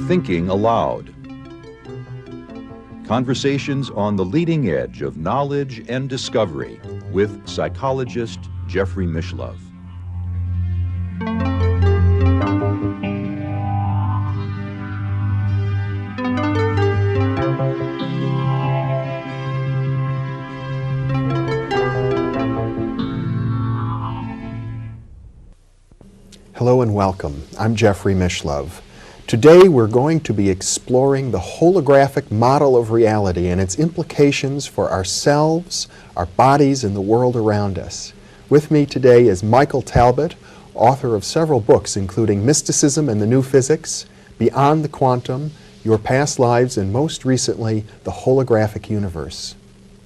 Thinking Aloud. Conversations on the leading edge of knowledge and discovery with psychologist Jeffrey Mishlove. Hello and welcome. I'm Jeffrey Mishlove. Today we're going to be exploring the holographic model of reality and its implications for ourselves, our bodies, and the world around us. With me today is Michael Talbot, author of several books including Mysticism and the New Physics, Beyond the Quantum, Your Past Lives, and most recently, The Holographic Universe,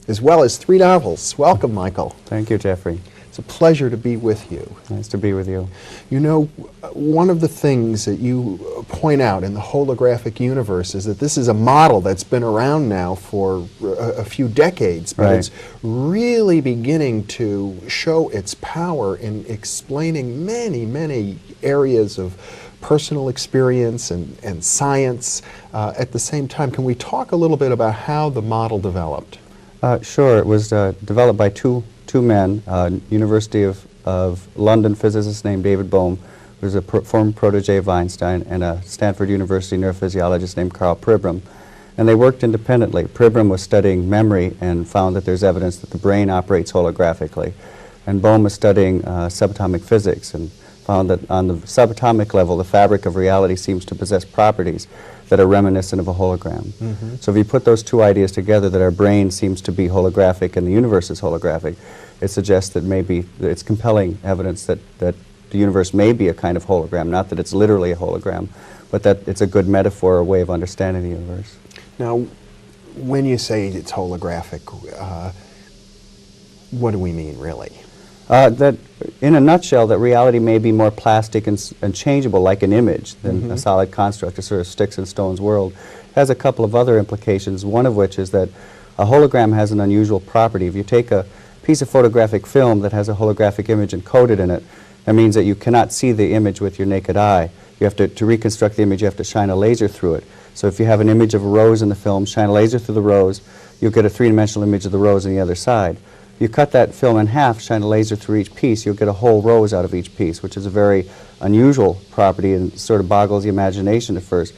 as well as 3 novels. Welcome, Michael. Thank you, Jeffrey. It's a pleasure to be with you. Nice to be with you. You know, one of the things that you point out in the holographic universe is that this is a model that's been around now for a few decades, but it's really beginning to show its power in explaining many, many areas of personal experience and science at the same time. Can we talk a little bit about how the model developed? Sure. It was developed by two men, University of London physicist named David Bohm, who was a former protege of Einstein, and a Stanford University neurophysiologist named Carl Pribram. And they worked independently. Pribram was studying memory and found that there's evidence that the brain operates holographically. And Bohm was studying subatomic physics and found that on the subatomic level, the fabric of reality seems to possess properties that are reminiscent of a hologram. So if you put those two ideas together, that our brain seems to be holographic and the universe is holographic, it suggests that maybe it's compelling evidence that the universe may be a kind of hologram, not that it's literally a hologram, but that it's a good metaphor or way of understanding the universe. Now, when you say it's holographic, what do we mean, really? That, in a nutshell, that reality may be more plastic and changeable, like an image, than a solid construct, a sort of sticks and stones world. It has a couple of other implications, one of which is that a hologram has an unusual property. If you take a piece of photographic film that has a holographic image encoded in it, that means that you cannot see the image with your naked eye. You have to reconstruct the image, you have to shine a laser through it. So if you have an image of a rose in the film, shine a laser through the rose, you'll get a three-dimensional image of the rose on the other side. You cut that film in half, shine a laser through each piece, you'll get a whole rose out of each piece, which is a very unusual property and sort of boggles the imagination at first.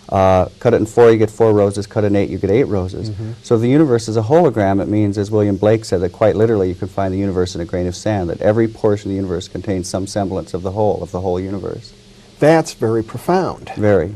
Cut it in 4, you get 4 roses. Cut it in 8, you get 8 roses. So if the universe is a hologram, it means, as William Blake said, that quite literally you can find the universe in a grain of sand, that every portion of the universe contains some semblance of the whole universe. That's very profound. Very.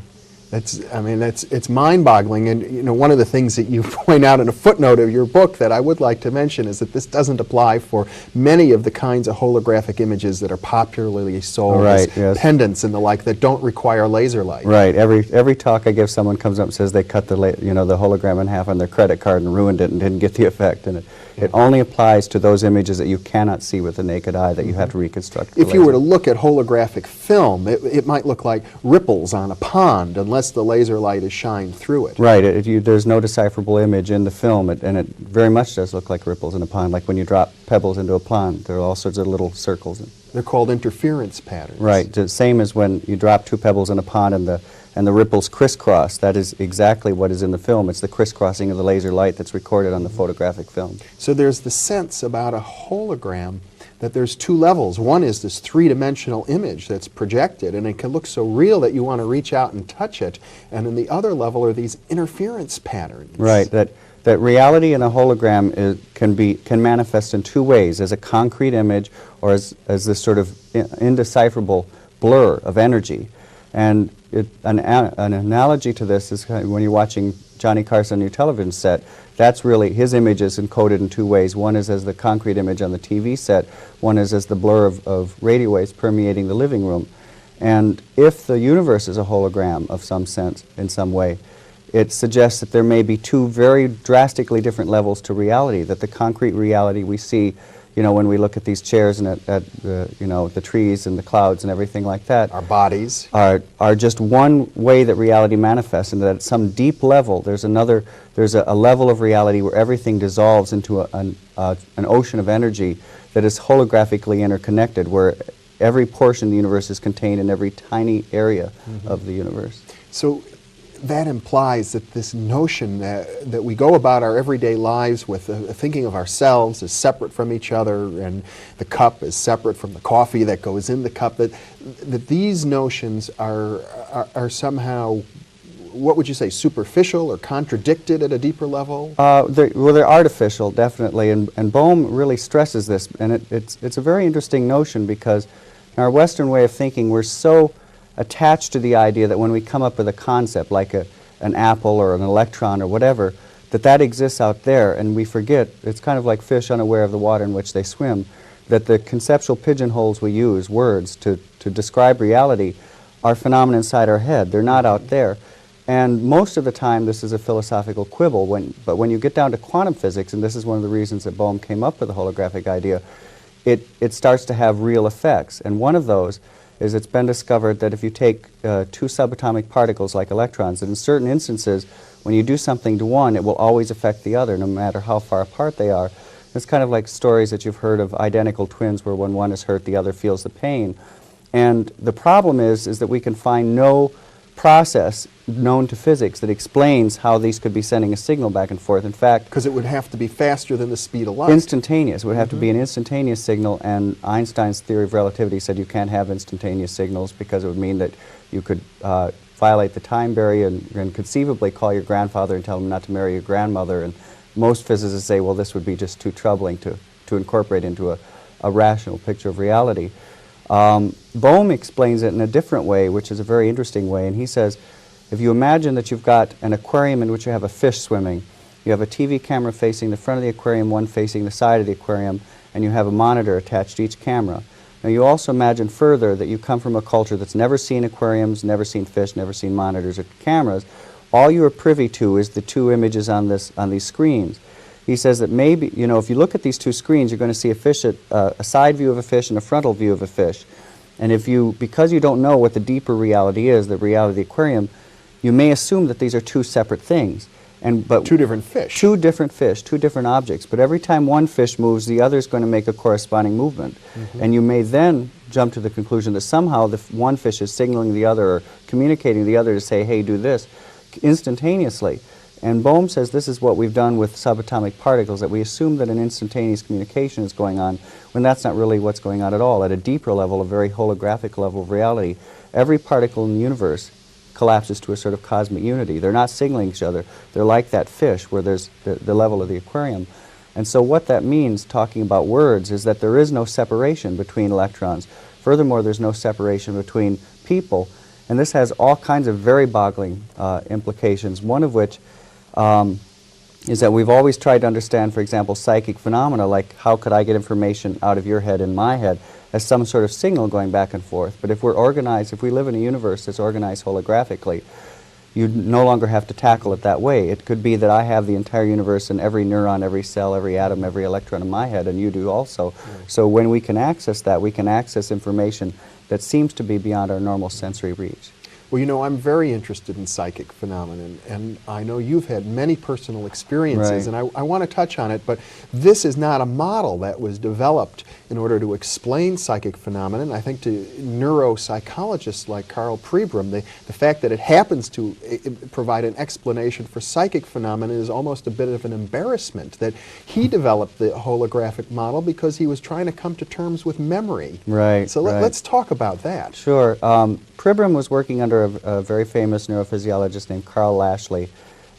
It's mind-boggling, and you know, one of the things that you point out in a footnote of your book that I would like to mention is that this doesn't apply for many of the kinds of holographic images that are popularly sold as pendants and the like that don't require laser light. Right. Every talk I give, someone comes up and says they cut the hologram in half on their credit card and ruined it and didn't get the effect. And it only applies to those images that you cannot see with the naked eye, that you have to reconstruct. If you were to look at holographic film, it might look like ripples on a pond unless the laser light is shined through it. Right. There's no decipherable image in the film, and it very much does look like ripples in a pond, like when you drop pebbles into a pond. There are all sorts of little circles. They're called interference patterns. Right. The same as when you drop 2 pebbles in a pond and the ripples crisscross. That is exactly what is in the film. It's the crisscrossing of the laser light that's recorded on the photographic film. So there's the sense about a hologram that there's 2 levels. One is this 3-dimensional image that's projected, and it can look so real that you want to reach out and touch it. And then the other level are these interference patterns. Right. That reality in a hologram can manifest in 2 ways: as a concrete image, or as this sort of indecipherable blur of energy. And an analogy to this is when you're watching Johnny Carson on your television set. That's really, his image is encoded in 2 ways. One is as the concrete image on the TV set. One is as the blur of radio waves permeating the living room. And if the universe is a hologram of some sense, in some way, it suggests that there may be 2 very drastically different levels to reality, that the concrete reality we see, when we look at these chairs and at the trees and the clouds and everything like that. Our bodies. Are just one way that reality manifests, and that at some deep level there's a level of reality where everything dissolves into an ocean of energy that is holographically interconnected, where every portion of the universe is contained in every tiny area of the universe. So that implies that this notion that we go about our everyday lives with thinking of ourselves as separate from each other and the cup is separate from the coffee that goes in the cup, that these notions are somehow, what would you say, superficial or contradicted at a deeper level? They're artificial, definitely, and Bohm really stresses this, and it's a very interesting notion because in our Western way of thinking, we're so attached to the idea that when we come up with a concept like an apple or an electron or whatever, that exists out there, and we forget, it's kind of like fish unaware of the water in which they swim, that the conceptual pigeonholes we use, words, to describe reality, are phenomena inside our head. They're not out there. And most of the time this is a philosophical quibble, but when you get down to quantum physics, and this is one of the reasons that Bohm came up with the holographic idea, it starts to have real effects. And one of those is it's been discovered that if you take two subatomic particles like electrons, that in certain instances, when you do something to one, it will always affect the other, no matter how far apart they are. It's kind of like stories that you've heard of identical twins where when one is hurt, the other feels the pain. And the problem is that we can find no process known to physics that explains how these could be sending a signal back and forth. In fact, because it would have to be faster than the speed of light. Instantaneous. It would have to be an instantaneous signal, and Einstein's theory of relativity said you can't have instantaneous signals because it would mean that you could violate the time barrier and conceivably call your grandfather and tell him not to marry your grandmother. And most physicists say, well, this would be just too troubling to incorporate into a rational picture of reality. Bohm explains it in a different way, which is a very interesting way, and he says, if you imagine that you've got an aquarium in which you have a fish swimming, you have a TV camera facing the front of the aquarium, one facing the side of the aquarium, and you have a monitor attached to each camera. Now you also imagine further that you come from a culture that's never seen aquariums, never seen fish, never seen monitors or cameras. All you are privy to is the two images on these screens. He says that maybe, you know, if you look at these two screens, you're going to see a side view of a fish and a frontal view of a fish. And because you don't know what the deeper reality is, the reality of the aquarium, you may assume that these are two separate things. But two different fish. Two different fish, two different objects. But every time one fish moves, the other is going to make a corresponding movement. And you may then jump to the conclusion that somehow the one fish is signaling the other or communicating the other to say, hey, do this, instantaneously. And Bohm says this is what we've done with subatomic particles, that we assume that an instantaneous communication is going on when that's not really what's going on at all. At a deeper level, a very holographic level of reality, every particle in the universe collapses to a sort of cosmic unity. They're not signaling each other. They're like that fish where there's the level of the aquarium. And so what that means, talking about words, is that there is no separation between electrons. Furthermore, there's no separation between people. And this has all kinds of very boggling implications, one of which is that we've always tried to understand, for example, psychic phenomena, like how could I get information out of your head in my head, as some sort of signal going back and forth. But if we're organized, if we live in a universe that's organized holographically, you no longer have to tackle it that way. It could be that I have the entire universe and every neuron, every cell, every atom, every electron in my head, and you do also. So when we can access that, we can access information that seems to be beyond our normal sensory reach. Well, you know, I'm very interested in psychic phenomena, and I know you've had many personal experiences, and I want to touch on it, but this is not a model that was developed in order to explain psychic phenomena. And I think to neuropsychologists like Carl Pribram, the fact that it happens to provide an explanation for psychic phenomena is almost a bit of an embarrassment, that he developed the holographic model because he was trying to come to terms with memory. Right. So let's talk about that. Sure. Pribram was working under a very famous neurophysiologist named Carl Lashley,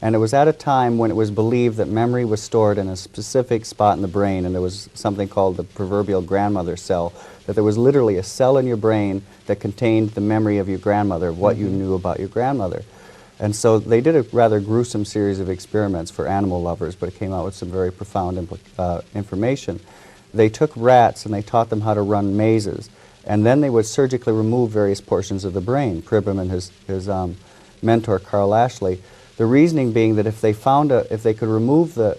and it was at a time when it was believed that memory was stored in a specific spot in the brain, and there was something called the proverbial grandmother cell, that there was literally a cell in your brain that contained the memory of your grandmother, of what you knew about your grandmother. And so they did a rather gruesome series of experiments for animal lovers, but it came out with some very profound information. They took rats and they taught them how to run mazes. And then they would surgically remove various portions of the brain, Pribram and his mentor, Carl Lashley. The reasoning being that if they could remove a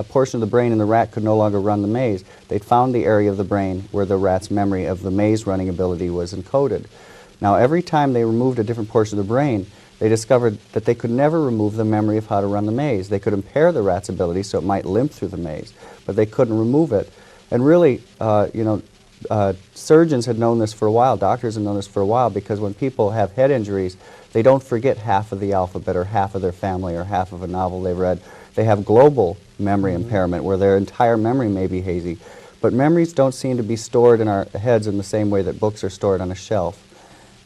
portion of the brain and the rat could no longer run the maze, they'd found the area of the brain where the rat's memory of the maze running ability was encoded. Now, every time they removed a different portion of the brain, they discovered that they could never remove the memory of how to run the maze. They could impair the rat's ability so it might limp through the maze, but they couldn't remove it. And really, you know, surgeons had known this for a while, doctors had known this for a while, because when people have head injuries, they don't forget half of the alphabet or half of their family or half of a novel they've read. They have global memory impairment where their entire memory may be hazy. But memories don't seem to be stored in our heads in the same way that books are stored on a shelf.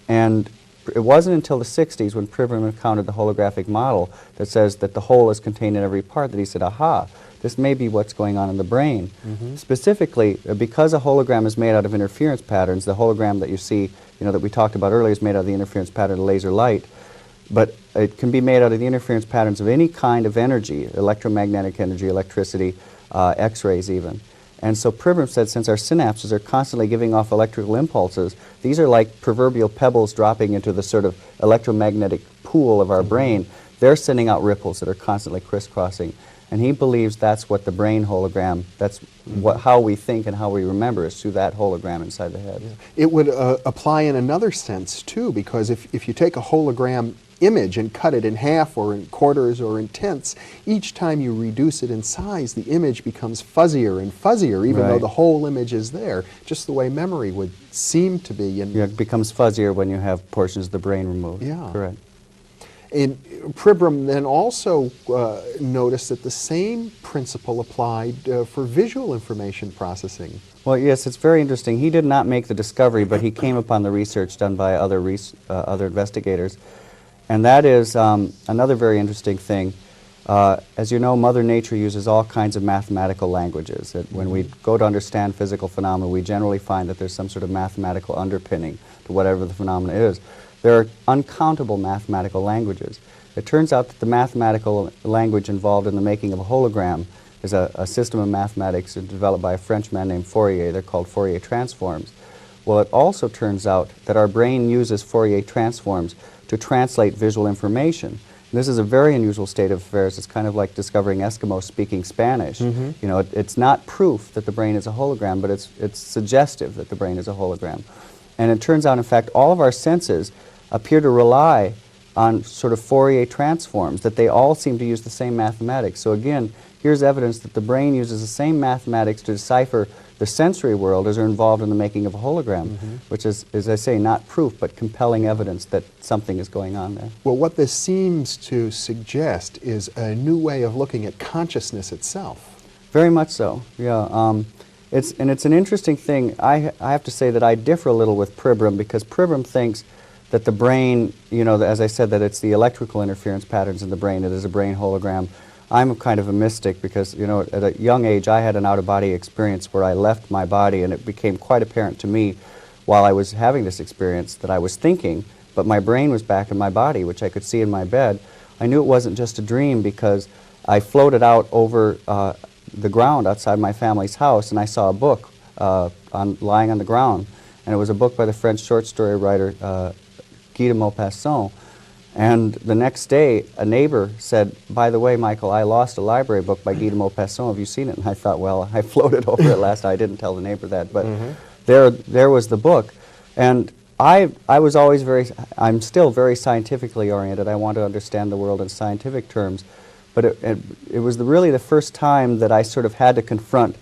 And it wasn't until the 60s when Pribram encountered the holographic model that says that the whole is contained in every part that he said, aha, this may be what's going on in the brain. Specifically, because a hologram is made out of interference patterns, the hologram that you see, that we talked about earlier is made out of the interference pattern of laser light, but it can be made out of the interference patterns of any kind of energy, electromagnetic energy, electricity, X-rays even. And so Pribram said, since our synapses are constantly giving off electrical impulses, these are like proverbial pebbles dropping into the sort of electromagnetic pool of our brain. They're sending out ripples that are constantly crisscrossing. And he believes that's what the brain hologram, that's how we think and how we remember is through that hologram inside the head. It would apply in another sense too, because if you take a hologram image and cut it in half or in quarters or in tenths, each time you reduce it in size, the image becomes fuzzier and fuzzier, even though the whole image is there, just the way memory would seem to be. And it becomes fuzzier when you have portions of the brain removed. Yeah. Correct. And Pribram then also noticed that the same principle applied for visual information processing. Well, yes, it's very interesting. He did not make the discovery, but he came upon the research done by other investigators. And that is another very interesting thing. As you know, Mother Nature uses all kinds of mathematical languages. When we go to understand physical phenomena, we generally find that there's some sort of mathematical underpinning to whatever the phenomena is. There are uncountable mathematical languages. It turns out that the mathematical language involved in the making of a hologram is a system of mathematics developed by a French man named Fourier. They're called Fourier transforms. Well, it also turns out that our brain uses Fourier transforms to translate visual information. And this is a very unusual state of affairs. It's kind of like discovering Eskimos speaking Spanish. It's not proof that the brain is a hologram, but it's suggestive that the brain is a hologram. And it turns out, in fact, all of our senses appear to rely on sort of Fourier transforms, that they all seem to use the same mathematics. So again, here's evidence that the brain uses the same mathematics to decipher the sensory world as are involved in the making of a hologram, which is, as I say, not proof, but compelling evidence that something is going on there. Well, what this seems to suggest is a new way of looking at consciousness itself. Very much so, yeah. It's an interesting thing. I have to say that I differ a little with Pribram, because Pribram thinks that the brain, as I said, that it's the electrical interference patterns in the brain. It is a brain hologram. I'm kind of a mystic because, at a young age I had an out-of-body experience where I left my body, and it became quite apparent to me while I was having this experience that I was thinking, but my brain was back in my body, which I could see in my bed. I knew it wasn't just a dream because I floated out over the ground outside my family's house, and I saw a book lying on the ground, and it was a book by the French short story writer Guy de Maupassant. And the next day, a neighbor said, by the way, Michael, I lost a library book by Guy de Maupassant. Have you seen it? And I thought, well, I floated over it last night. I didn't tell the neighbor that. But there was the book. And I was always I'm still very scientifically oriented. I want to understand the world in scientific terms. But it was really the first time that I sort of had to confront,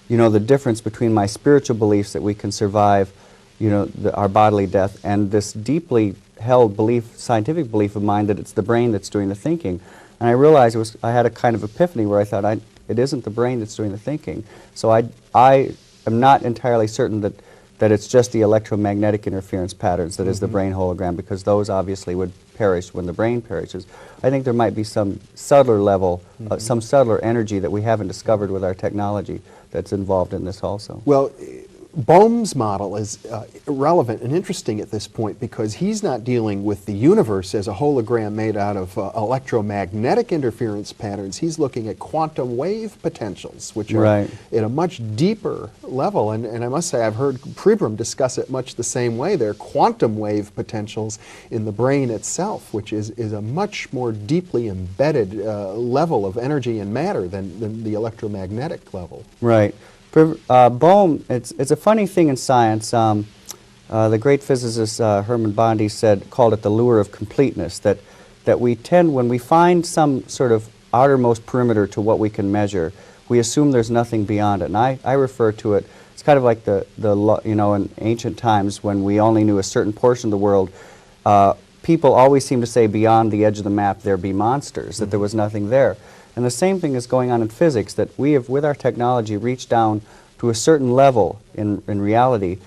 the difference between my spiritual beliefs that we can survive, our bodily death, and this deeply held belief, scientific belief of mine that it's the brain that's doing the thinking. And I realized I had a kind of epiphany where I thought it isn't the brain that's doing the thinking. So I am not entirely certain that it's just the electromagnetic interference patterns that is the brain hologram, because those obviously would perish when the brain perishes. I think there might be some subtler level, some subtler energy that we haven't discovered with our technology that's involved in this also. Well, Bohm's model is relevant and interesting at this point because he's not dealing with the universe as a hologram made out of electromagnetic interference patterns. He's looking at quantum wave potentials, which are at a much deeper level. And I must say, I've heard Pribram discuss it much the same way. There are quantum wave potentials in the brain itself, which is a much more deeply embedded level of energy and matter than the electromagnetic level. Right. Bohm, it's a funny thing in science. The great physicist Hermann Bondi called it the lure of completeness, that we tend, when we find some sort of outermost perimeter to what we can measure, we assume there's nothing beyond it. And I refer to it It's kind of like you know, in ancient times when we only knew a certain portion of the world, people always seem to say beyond the edge of the map there be monsters, that there was nothing there. And the same thing is going on in physics, that we have, with our technology, reached down to a certain level in reality,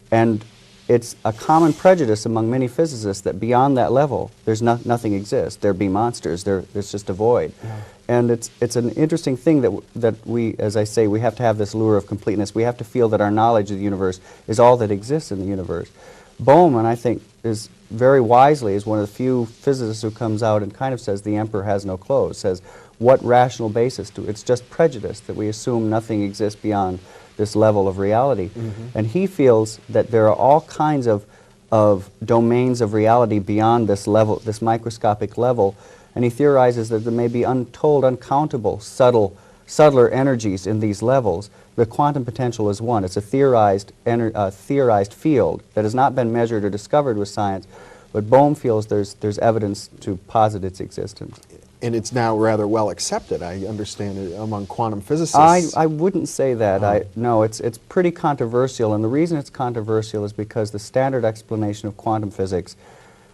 and it's a common prejudice among many physicists that beyond that level, there's nothing exists. There be monsters. There's just a void. Yeah. And it's an interesting thing that we, as I say, we have to have this lure of completeness. We have to feel that our knowledge of the universe is all that exists in the universe. Bohm, I think, is very wisely is one of the few physicists who comes out and kind of says the emperor has no clothes, says what rational basis do it's just prejudice that we assume nothing exists beyond this level of reality. And he feels that there are all kinds of domains of reality beyond this level, this microscopic level, and he theorizes that there may be untold, uncountable, subtler energies in these levels. The quantum potential is one. It's a theorized field that has not been measured or discovered with science, but Bohm feels there's evidence to posit its existence. And it's now rather well accepted, I understand, among quantum physicists. I wouldn't say that. No, it's pretty controversial, and the reason it's controversial is because the standard explanation of quantum physics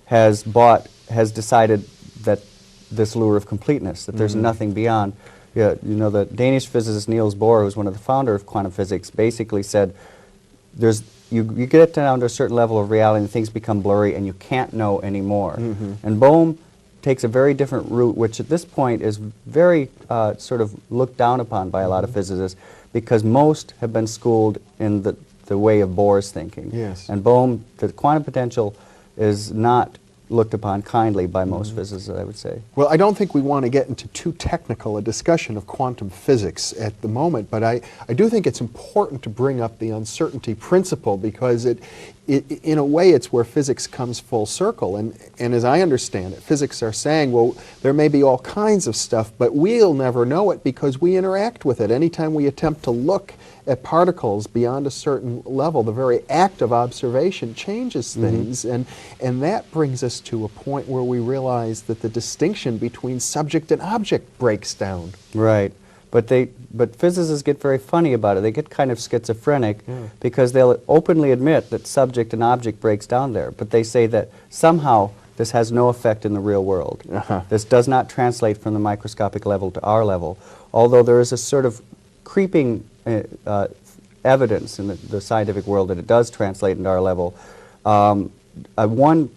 has decided that this lure of completeness, that there's nothing beyond. Yeah, you know, the Danish physicist Niels Bohr, who's one of the founders of quantum physics, basically said you get down to a certain level of reality and things become blurry and you can't know anymore. And Bohm takes a very different route, which at this point is very sort of looked down upon by a lot of physicists, because most have been schooled in the way of Bohr's thinking. Yes. And Bohm, the quantum potential is not looked upon kindly by most physicists, I would say. Well, I don't think we want to get into too technical a discussion of quantum physics at the moment, but I do think it's important to bring up the uncertainty principle, because in a way it's where physics comes full circle. And as I understand it, physics are saying, well, there may be all kinds of stuff, but we'll never know it because we interact with it. Anytime we attempt to look at particles beyond a certain level, the very act of observation changes things, and that brings us to a point where we realize that the distinction between subject and object breaks down. Right. But physicists get very funny about it. They get kind of schizophrenic because they'll openly admit that subject and object breaks down there, but they say that somehow this has no effect in the real world. This does not translate from the microscopic level to our level, although there is a sort of creeping evidence in the scientific world that it does translate into our level. One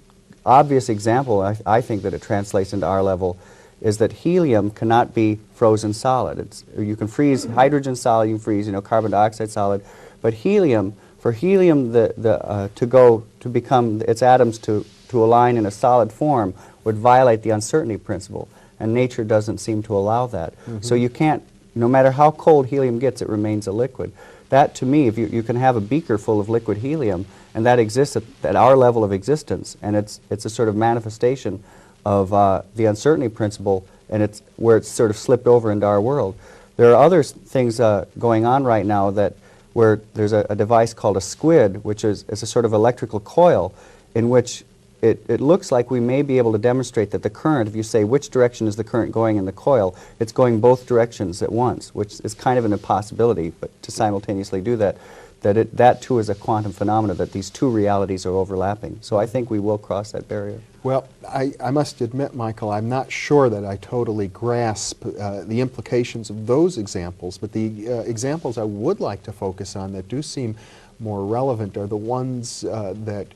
obvious example, I think, that it translates into our level is that helium cannot be frozen solid. You can freeze hydrogen solid, you can freeze carbon dioxide solid, but helium, for helium to become its atoms to align in a solid form would violate the uncertainty principle, and nature doesn't seem to allow that. So you can't, no matter how cold helium gets, it remains a liquid. That, to me, if you can have a beaker full of liquid helium, and that exists at our level of existence, and it's a sort of manifestation of the uncertainty principle, and it's where it's sort of slipped over into our world. There are other things going on right now where there's a device called a squid, which is a sort of electrical coil in which it looks like we may be able to demonstrate that the current, if you say which direction is the current going in the coil, it's going both directions at once, which is kind of an impossibility, but to simultaneously do that too is a quantum phenomena, that these two realities are overlapping. So I think we will cross that barrier. Well, I must admit, Michael, I'm not sure that I totally grasp the implications of those examples, but the examples I would like to focus on that do seem more relevant are the ones that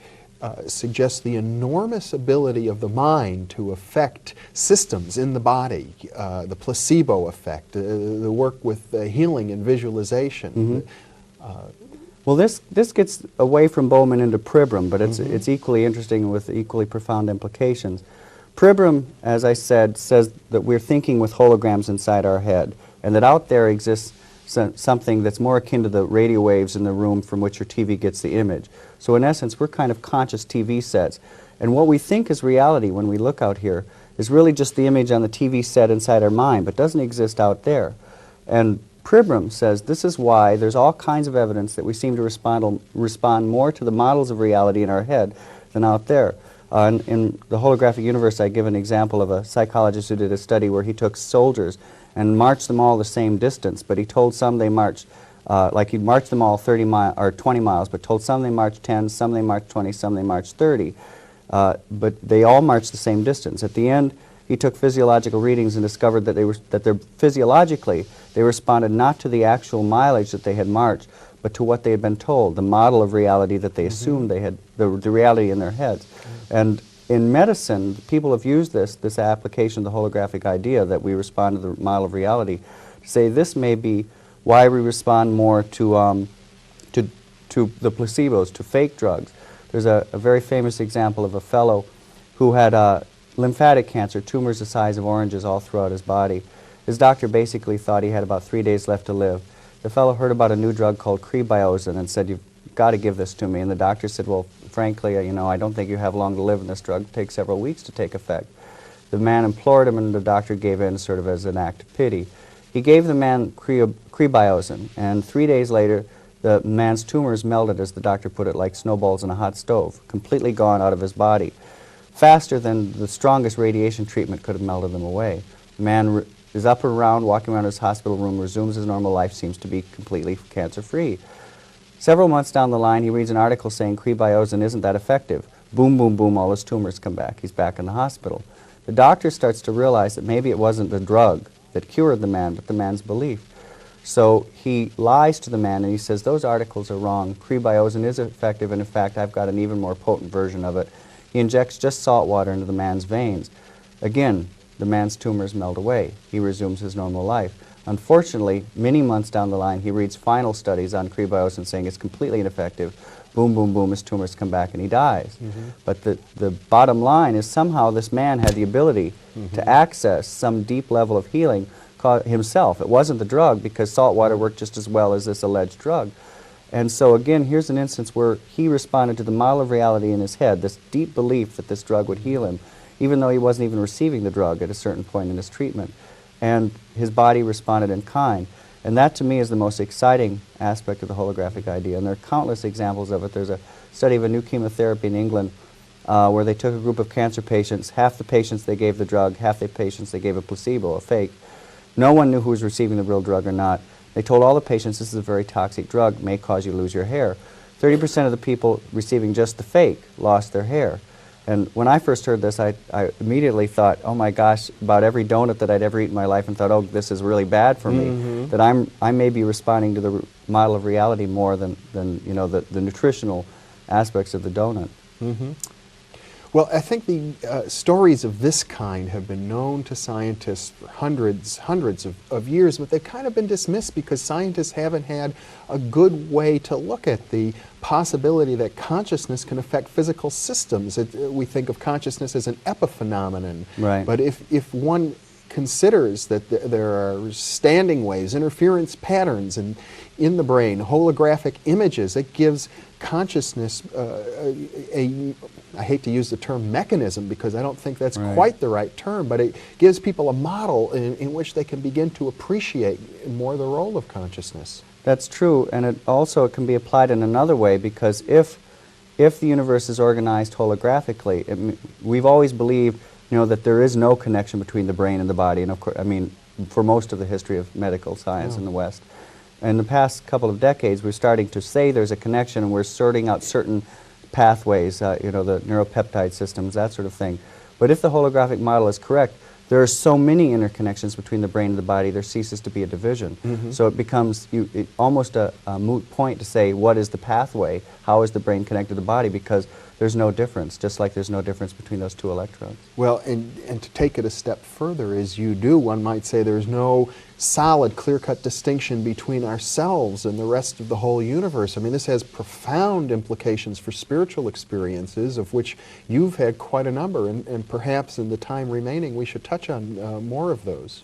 suggest the enormous ability of the mind to affect systems in the body, the placebo effect, the work with healing and visualization. Well, this gets away from Bowman into Pribram, but it's equally interesting with equally profound implications. Pribram, as I said, says that we're thinking with holograms inside our head, and that out there exists something that's more akin to the radio waves in the room from which your TV gets the image. So in essence, we're kind of conscious TV sets. And what we think is reality when we look out here is really just the image on the TV set inside our mind, but doesn't exist out there. And Pribram says this is why there's all kinds of evidence that we seem to respond more to the models of reality in our head than out there. In the holographic universe, I give an example of a psychologist who did a study where he took soldiers and marched them all the same distance, but he told some they marched Like he'd march them all 30 miles or 20 miles, but told some they marched 10, some they marched 20, some they marched 30. But they all marched the same distance. At the end, he took physiological readings and discovered that physiologically they responded not to the actual mileage that they had marched, but to what they had been told, the model of reality that they assumed they had, the reality in their heads. And in medicine, people have used this application of the holographic idea that we respond to the model of reality to say this may be why we respond more to the placebos, to fake drugs. There's a very famous example of a fellow who had lymphatic cancer, tumors the size of oranges all throughout his body. His doctor basically thought he had about 3 days left to live. The fellow heard about a new drug called Crebiozin and said, "You've got to give this to me." And the doctor said, "Well, frankly, I don't think you have long to live, and this drug takes several weeks to take effect." The man implored him, and the doctor gave in sort of as an act of pity. He gave the man Crebiozin, and 3 days later, the man's tumors melted, as the doctor put it, like snowballs in a hot stove, completely gone out of his body, faster than the strongest radiation treatment could have melted them away. The man is up and around, walking around his hospital room, resumes his normal life, seems to be completely cancer-free. Several months down the line, he reads an article saying Crebiozin isn't that effective. Boom, boom, boom, all his tumors come back. He's back in the hospital. The doctor starts to realize that maybe it wasn't the drug that cured the man, but the man's belief. So he lies to the man and he says, "Those articles are wrong. Crebiozin is effective, and in fact, I've got an even more potent version of it." He injects just salt water into the man's veins. Again, the man's tumors melt away. He resumes his normal life. Unfortunately, many months down the line, he reads final studies on Crebiozin saying it's completely ineffective. Boom, boom, boom, his tumors come back and he dies. But the bottom line is somehow this man had the ability to access some deep level of healing himself. It wasn't the drug, because salt water worked just as well as this alleged drug. And so again, here's an instance where he responded to the model of reality in his head, this deep belief that this drug would heal him, even though he wasn't even receiving the drug at a certain point in his treatment. And his body responded in kind. And that, to me, is the most exciting aspect of the holographic idea. And there are countless examples of it. There's a study of a new chemotherapy in England where they took a group of cancer patients. Half the patients they gave the drug, half the patients they gave a placebo, a fake. No one knew who was receiving the real drug or not. They told all the patients, "This is a very toxic drug, may cause you to lose your hair." 30% of the people receiving just the fake lost their hair. And when I first heard this, I immediately thought, oh my gosh, about every donut that I'd ever eaten in my life, and thought, oh, this is really bad for me, that I may be responding to the model of reality more than the nutritional aspects of the donut. Well, I think the stories of this kind have been known to scientists for hundreds of years, but they've kind of been dismissed because scientists haven't had a good way to look at the possibility that consciousness can affect physical systems. We think of consciousness as an epiphenomenon. Right. But if one considers that there are standing waves, interference patterns in the brain, holographic images, it gives consciousness I hate to use the term mechanism because I don't think that's quite the right term, but it gives people a model in which they can begin to appreciate more the role of consciousness. That's true, and it can be applied in another way, because if the universe is organized holographically, we've always believed that there is no connection between the brain and the body, and of course, for most of the history of medical science in the West. In the past couple of decades, we're starting to say there's a connection, and we're sorting out certain pathways, the neuropeptide systems, that sort of thing. But if the holographic model is correct, there are so many interconnections between the brain and the body, there ceases to be a division. So it becomes almost a moot point to say, what is the pathway? How is the brain connected to the body? Because there's no difference, just like there's no difference between those two electrodes. Well, and to take it a step further, as you do, one might say there's no solid, clear-cut distinction between ourselves and the rest of the whole universe. This has profound implications for spiritual experiences, of which you've had quite a number, and perhaps in the time remaining we should touch on more of those.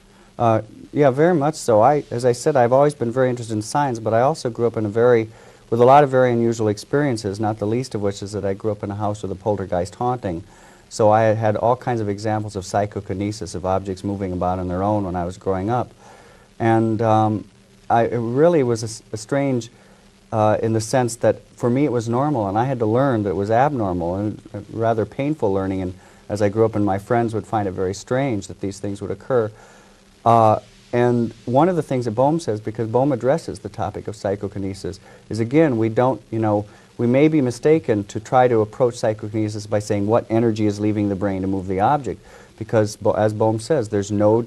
Yeah, very much so. As I said, I've always been very interested in science, but I also grew up with a lot of very unusual experiences, not the least of which is that I grew up in a house with a poltergeist haunting. So I had all kinds of examples of psychokinesis, of objects moving about on their own when I was growing up. And it really was a strange in the sense that for me it was normal, and I had to learn that it was abnormal, and rather painful learning. And as I grew up, and my friends would find it very strange that these things would occur. And one of the things that Bohm says, because Bohm addresses the topic of psychokinesis, is again, we don't, we may be mistaken to try to approach psychokinesis by saying what energy is leaving the brain to move the object, because as Bohm says, there's no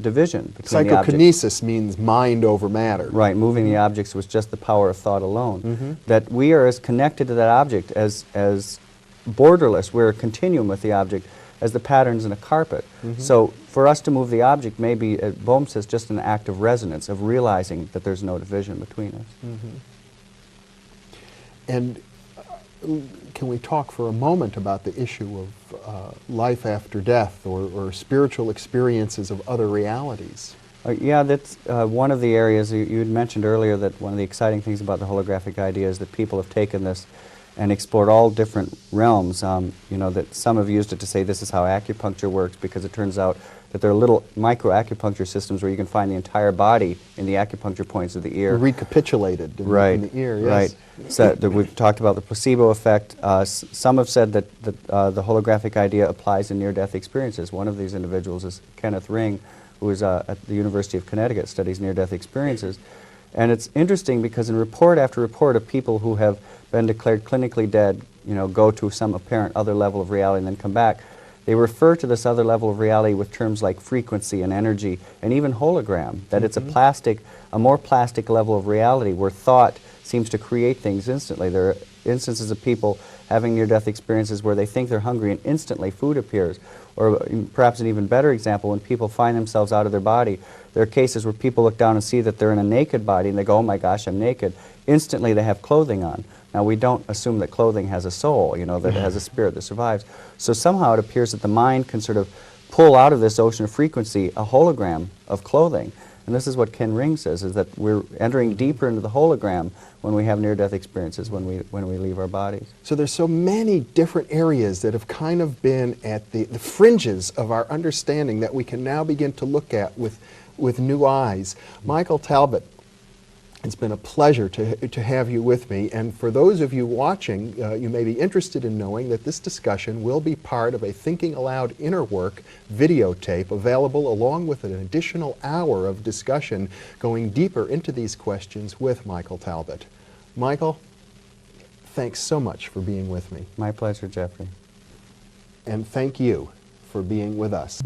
division between the objects. Psychokinesis means mind over matter. Right, moving the objects was just the power of thought alone. That we are as connected to that object as borderless, we're a continuum with the object, as the patterns in a carpet. So for us to move the object may be, Bohm says, just an act of resonance, of realizing that there's no division between us. And can we talk for a moment about the issue of life after death, or spiritual experiences of other realities? Yeah, that's one of the areas you had mentioned earlier, that one of the exciting things about the holographic idea is that people have taken this and explored all different realms. That some have used it to say this is how acupuncture works, because it turns out that there are little micro-acupuncture systems where you can find the entire body in the acupuncture points of the ear. Recapitulated in, right, in the ear, yes. Right. So we've talked about the placebo effect. Some have said that the holographic idea applies in near-death experiences. One of these individuals is Kenneth Ring, who is at the University of Connecticut, studies near-death experiences. And it's interesting because in report after report of people who have been declared clinically dead, go to some apparent other level of reality and then come back, they refer to this other level of reality with terms like frequency and energy and even hologram, that it's a more plastic level of reality where thought seems to create things instantly. There are instances of people having near-death experiences where they think they're hungry and instantly food appears. Or perhaps an even better example, when people find themselves out of their body, there are cases where people look down and see that they're in a naked body and they go, oh my gosh, I'm naked. Instantly they have clothing on. Now we don't assume that clothing has a soul, that it has a spirit that survives. So somehow it appears that the mind can sort of pull out of this ocean of frequency a hologram of clothing. And this is what Ken Ring says, is that we're entering deeper into the hologram when we have near-death experiences, when we leave our bodies. So there's so many different areas that have kind of been at the fringes of our understanding that we can now begin to look at with new eyes. Michael Talbot, it's been a pleasure to have you with me, and for those of you watching, you may be interested in knowing that this discussion will be part of a Thinking Aloud Inner Work videotape available along with an additional hour of discussion going deeper into these questions with Michael Talbot. Michael, thanks so much for being with me. My pleasure, Jeffrey. And thank you for being with us.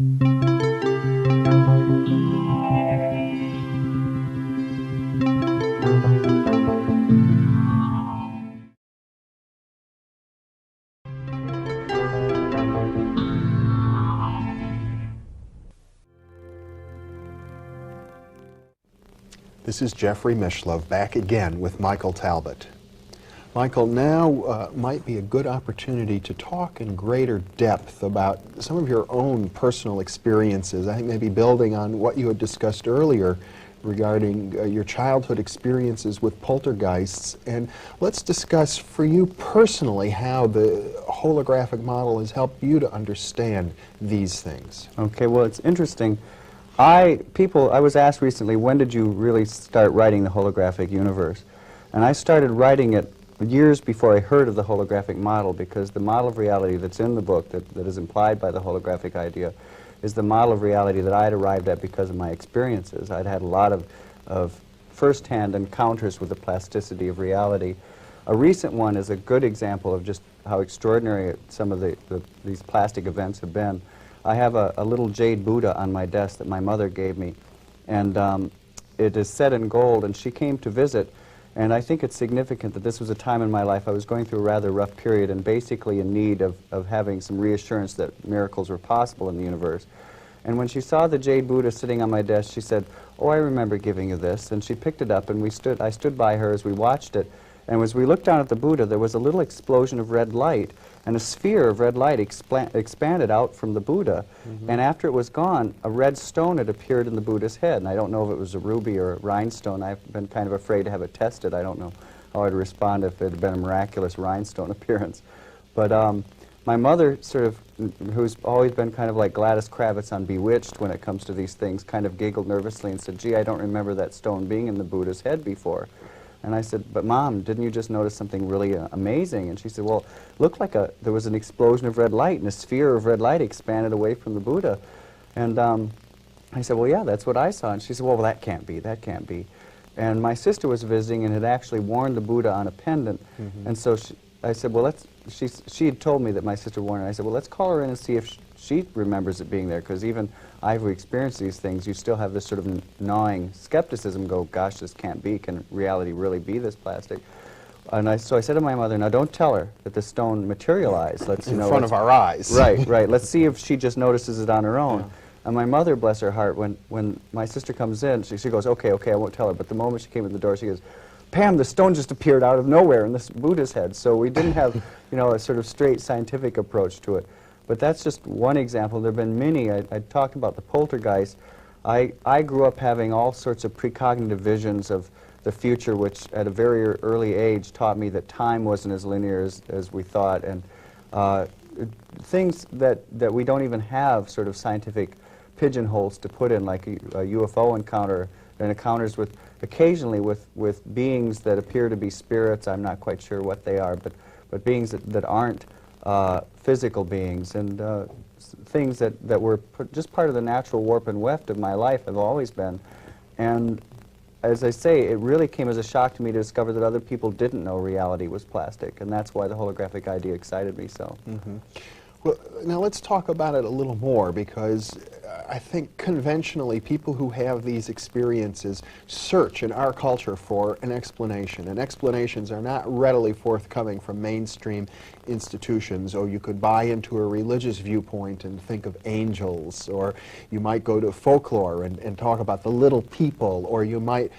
This is Jeffrey Mishlove back again with Michael Talbot. Michael, now might be a good opportunity to talk in greater depth about some of your own personal experiences. I think maybe building on what you had discussed earlier regarding your childhood experiences with poltergeists. And let's discuss for you personally how the holographic model has helped you to understand these things. Okay, well, it's interesting. I was asked recently, when did you really start writing the holographic universe? And I started writing it years before I heard of the holographic model, because the model of reality that's in the book, that is implied by the holographic idea, is the model of reality that I had arrived at because of my experiences. I'd had a lot of first-hand encounters with the plasticity of reality. A recent one is a good example of just how extraordinary some of these plastic events have been. I have a little jade Buddha on my desk that my mother gave me, and it is set in gold, and she came to visit, and I think it's significant that this was a time in my life I was going through a rather rough period and basically in need of having some reassurance that miracles were possible in the universe. And when she saw the jade Buddha sitting on my desk, she said, "Oh, I remember giving you this," and she picked it up, and I stood by her as we watched it, and as we looked down at the Buddha, there was a little explosion of red light, and a sphere of red light expanded out from the Buddha. And after it was gone, a red stone had appeared in the Buddha's head. And I don't know if it was a ruby or a rhinestone. I've been kind of afraid to have it tested. I don't know how I'd respond if it had been a miraculous rhinestone appearance. But my mother, who's always been kind of like Gladys Kravitz on Bewitched when it comes to these things, kind of giggled nervously and said, "Gee, I don't remember that stone being in the Buddha's head before." And I said, "But Mom, didn't you just notice something really amazing?" And she said, "Well, it looked like there was an explosion of red light, and a sphere of red light expanded away from the Buddha." And I said, well, yeah, that's what I saw. And she said, well, that can't be, that can't be. And my sister was visiting and had actually worn the Buddha on a pendant. And so I said, well, she had told me that my sister wore it. And I said, well, let's call her in and see if she remembers it being there, because even I've experienced these things. You still have this sort of gnawing skepticism, go, gosh, this can't be. Can reality really be this plastic? And so I said to my mother, now don't tell her that the stone materialized. Let's, in front of our eyes. Right, right. Let's see if she just notices it on her own. Yeah. And my mother, bless her heart, when my sister comes in, she goes, okay, I won't tell her. But the moment she came in the door, she goes, Pam, the stone just appeared out of nowhere in this Buddha's head. So we didn't have, a sort of straight scientific approach to it. But that's just one example. There have been many. I talked about the poltergeist. I grew up having all sorts of precognitive visions of the future, which at a very early age taught me that time wasn't as linear as we thought, and things that we don't even have sort of scientific pigeonholes to put in, like a UFO encounter, and encounters with occasionally with beings that appear to be spirits. I'm not quite sure what they are, but beings that aren't physical beings, and things that were just part of the natural warp and weft of my life, have always been. And as I say, it really came as a shock to me to discover that other people didn't know reality was plastic, and that's why the holographic idea excited me so. Well, now let's talk about it a little more, because I think conventionally people who have these experiences search in our culture for an explanation, and explanations are not readily forthcoming from mainstream institutions. Or you could buy into a religious viewpoint and think of angels, or you might go to folklore and talk about the little people, or you might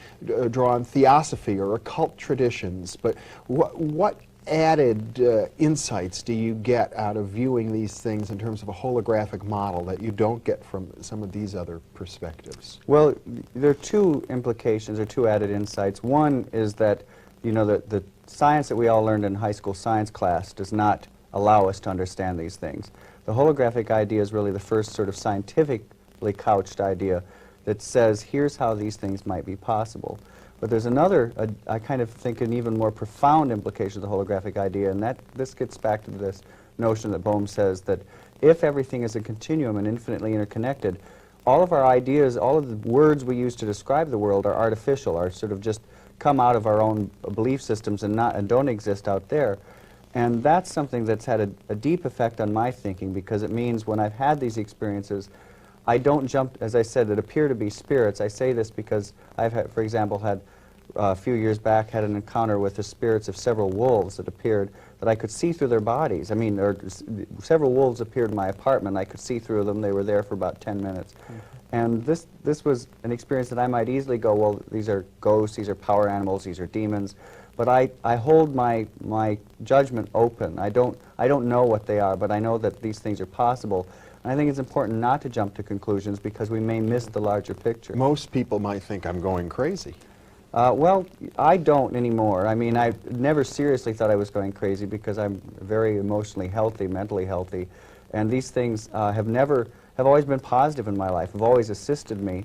draw on theosophy or occult traditions. But what added insights do you get out of viewing these things in terms of a holographic model that you don't get from some of these other perspectives? Well, there are two implications, or two added insights. One is that, the science that we all learned in high school science class does not allow us to understand these things. The holographic idea is really the first sort of scientifically couched idea that says, here's how these things might be possible. But there's another, I kind of think, an even more profound implication of the holographic idea, and this gets back to this notion that Bohm says that if everything is a continuum and infinitely interconnected, all of our ideas, all of the words we use to describe the world are artificial, are sort of just come out of our own belief systems and don't exist out there. And that's something that's had a deep effect on my thinking, because it means when I've had these experiences, I don't jump, as I said, that appear to be spirits. I say this because I've had, for example, had a few years back had an encounter with the spirits of several wolves that appeared, that I could see through their bodies. I mean, several wolves appeared in my apartment. I could see through them. They were there for about 10 minutes. And this was an experience that I might easily go, well, these are ghosts, these are power animals, these are demons. But I hold my judgment open. I don't know what they are, but I know that these things are possible. And I think it's important not to jump to conclusions, because we may miss the larger picture. Most people might think I'm going crazy. Well, I don't anymore. I mean, I never seriously thought I was going crazy, because I'm very emotionally healthy, mentally healthy. And these things have always been positive in my life, have always assisted me,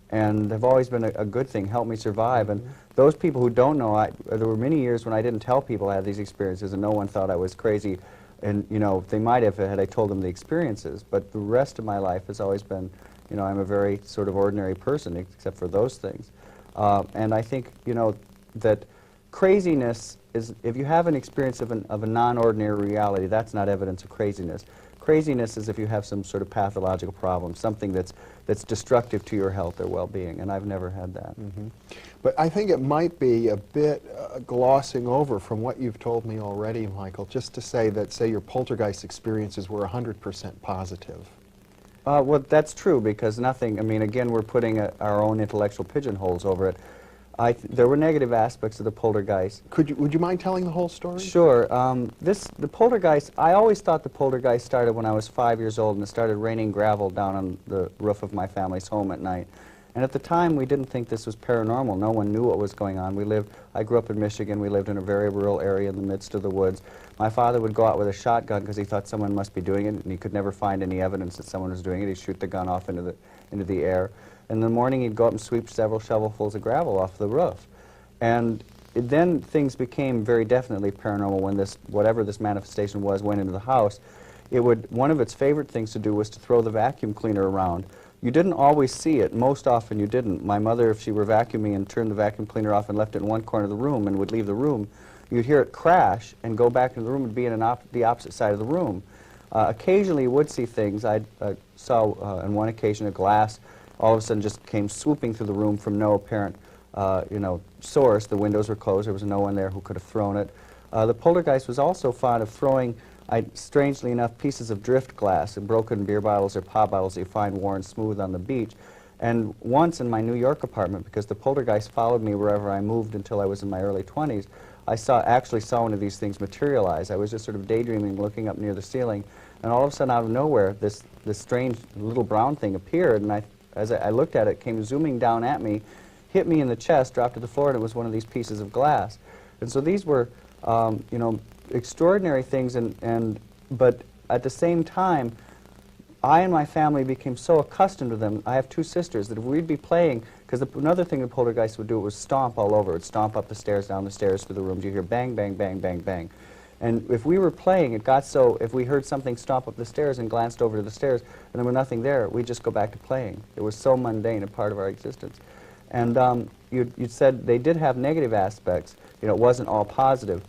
and have always been a good thing, helped me survive. And those people who don't know, there were many years when I didn't tell people I had these experiences, and no one thought I was crazy. And, they might have had I told them the experiences. But the rest of my life has always been, I'm a very sort of ordinary person, except for those things. And I think, that craziness is, if you have an experience of a non-ordinary reality, that's not evidence of craziness. Craziness is if you have some sort of pathological problem, something that's destructive to your health or well-being, and I've never had that. But I think it might be a bit glossing over from what you've told me already, Michael, just to say that, say, your poltergeist experiences were 100% positive. Well, that's true, because nothing, I mean, again, we're putting our own intellectual pigeonholes over it. There were negative aspects of the poltergeist. Would you mind telling the whole story? Sure. The poltergeist, I always thought the poltergeist started when I was 5 years old, and it started raining gravel down on the roof of my family's home at night. And at the time, we didn't think this was paranormal. No one knew what was going on. I grew up in Michigan. We lived in a very rural area in the midst of the woods. My father would go out with a shotgun because he thought someone must be doing it, and he could never find any evidence that someone was doing it. He'd shoot the gun off into the air. In the morning, he'd go up and sweep several shovelfuls of gravel off the roof. And then things became very definitely paranormal when whatever this manifestation was, went into the house. One of its favorite things to do was to throw the vacuum cleaner around you didn't always see it. Most often you didn't. My mother, if she were vacuuming and turned the vacuum cleaner off and left it in one corner of the room and would leave the room, you'd hear it crash and go back into the room and be in the opposite side of the room. Occasionally you would see things. I saw on one occasion a glass all of a sudden just came swooping through the room from no apparent source. The windows were closed. There was no one there who could have thrown it. The poltergeist was also fond of throwing, strangely enough, pieces of drift glass and broken beer bottles or pop bottles that you find worn smooth on the beach. And once in my New York apartment, because the poltergeist followed me wherever I moved until I was in my early 20s, I actually saw one of these things materialize. I was just sort of daydreaming, looking up near the ceiling, and all of a sudden, out of nowhere, this strange little brown thing appeared, and as I looked at it, it came zooming down at me, hit me in the chest, dropped to the floor, and it was one of these pieces of glass. And so these were, extraordinary things, but at the same time, I and my family became so accustomed to them. I have two sisters that if we'd be playing, because another thing the poltergeist would do was stomp all over. It would stomp up the stairs, down the stairs, through the rooms. You hear bang, bang, bang, bang, bang. And if we were playing, it got so, if we heard something stomp up the stairs and glanced over to the stairs and there was nothing there, we'd just go back to playing. It was so mundane a part of our existence. And you said they did have negative aspects. It wasn't all positive.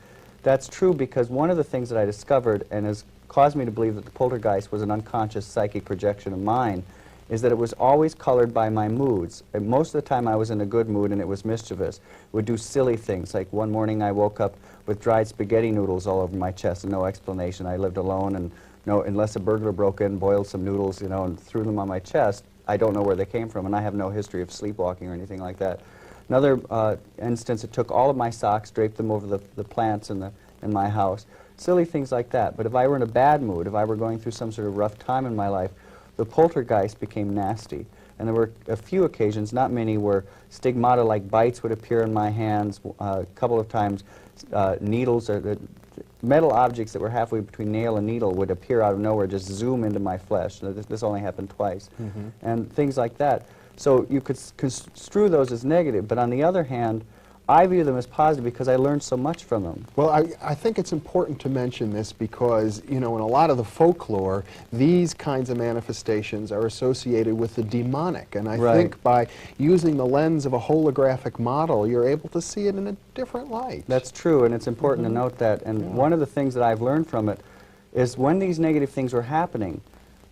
That's true because one of the things that I discovered and has caused me to believe that the poltergeist was an unconscious psychic projection of mine is that it was always colored by my moods. And most of the time I was in a good mood and it was mischievous. It would do silly things, like one morning I woke up with dried spaghetti noodles all over my chest and no explanation. I lived alone and unless a burglar broke in, boiled some noodles, and threw them on my chest, I don't know where they came from, and I have no history of sleepwalking or anything like that. Another instance, it took all of my socks, draped them over the plants in my house. Silly things like that. But if I were in a bad mood, if I were going through some sort of rough time in my life, the poltergeist became nasty. And there were a few occasions, not many, where stigmata-like bites would appear in my hands. A couple of times, needles or metal objects that were halfway between nail and needle would appear out of nowhere, just zoom into my flesh. This only happened twice. And things like that. So you could construe those as negative, but on the other hand, I view them as positive because I learned so much from them. Well, I think it's important to mention this because, in a lot of the folklore, these kinds of manifestations are associated with the demonic. And I think by using the lens of a holographic model, you're able to see it in a different light. That's true, and it's important to note that. And one of the things that I've learned from it is when these negative things were happening,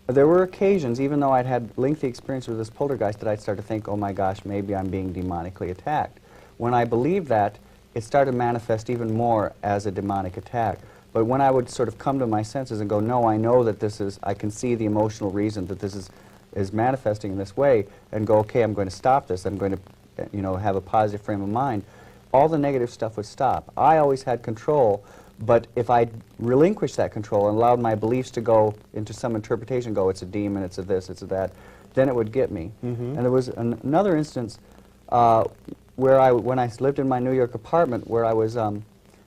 there were occasions, even though I'd had lengthy experience with this poltergeist, that I'd start to think, oh my gosh, maybe I'm being demonically attacked. When I believed that, it started to manifest even more as a demonic attack. But when I would sort of come to my senses and go, no, I know that this is, I can see the emotional reason that this is manifesting in this way, and go, okay, I'm going to stop this, I'm going to, have a positive frame of mind, all the negative stuff would stop. I always had control, but if I relinquished that control and allowed my beliefs to go into some interpretation, go, it's a demon, it's a this, it's a that, then it would get me. And there was another instance when I lived in my New York apartment, where I was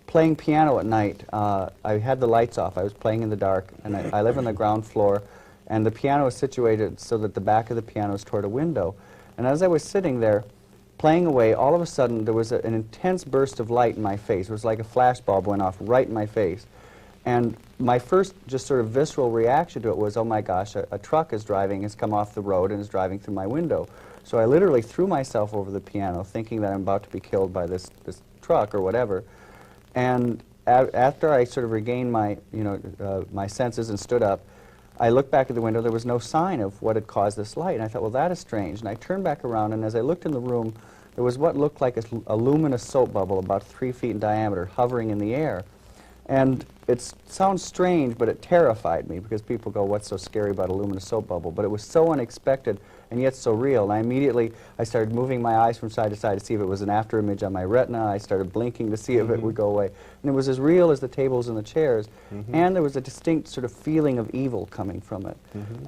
playing piano at night. I had the lights off. I was playing in the dark, and I live on the ground floor, and the piano is situated so that the back of the piano is toward a window. And as I was sitting there playing away, all of a sudden there was an intense burst of light in my face. It was like a flashbulb went off right in my face. And my first just sort of visceral reaction to it was, oh my gosh, a truck is driving, has come off the road and is driving through my window. So I literally threw myself over the piano, thinking that I'm about to be killed by this truck or whatever. And after I sort of regained my, my senses and stood up, I looked back at the window. There was no sign of what had caused this light. And I thought, well, that is strange. And I turned back around, and as I looked in the room, there was what looked like a luminous soap bubble about 3 feet in diameter hovering in the air. And it sounds strange, but it terrified me because people go, what's so scary about a luminous soap bubble? But it was so unexpected and yet so real. And I started moving my eyes from side to side to see if it was an after image on my retina. I started blinking to see if it would go away. And it was as real as the tables and the chairs. And there was a distinct sort of feeling of evil coming from it.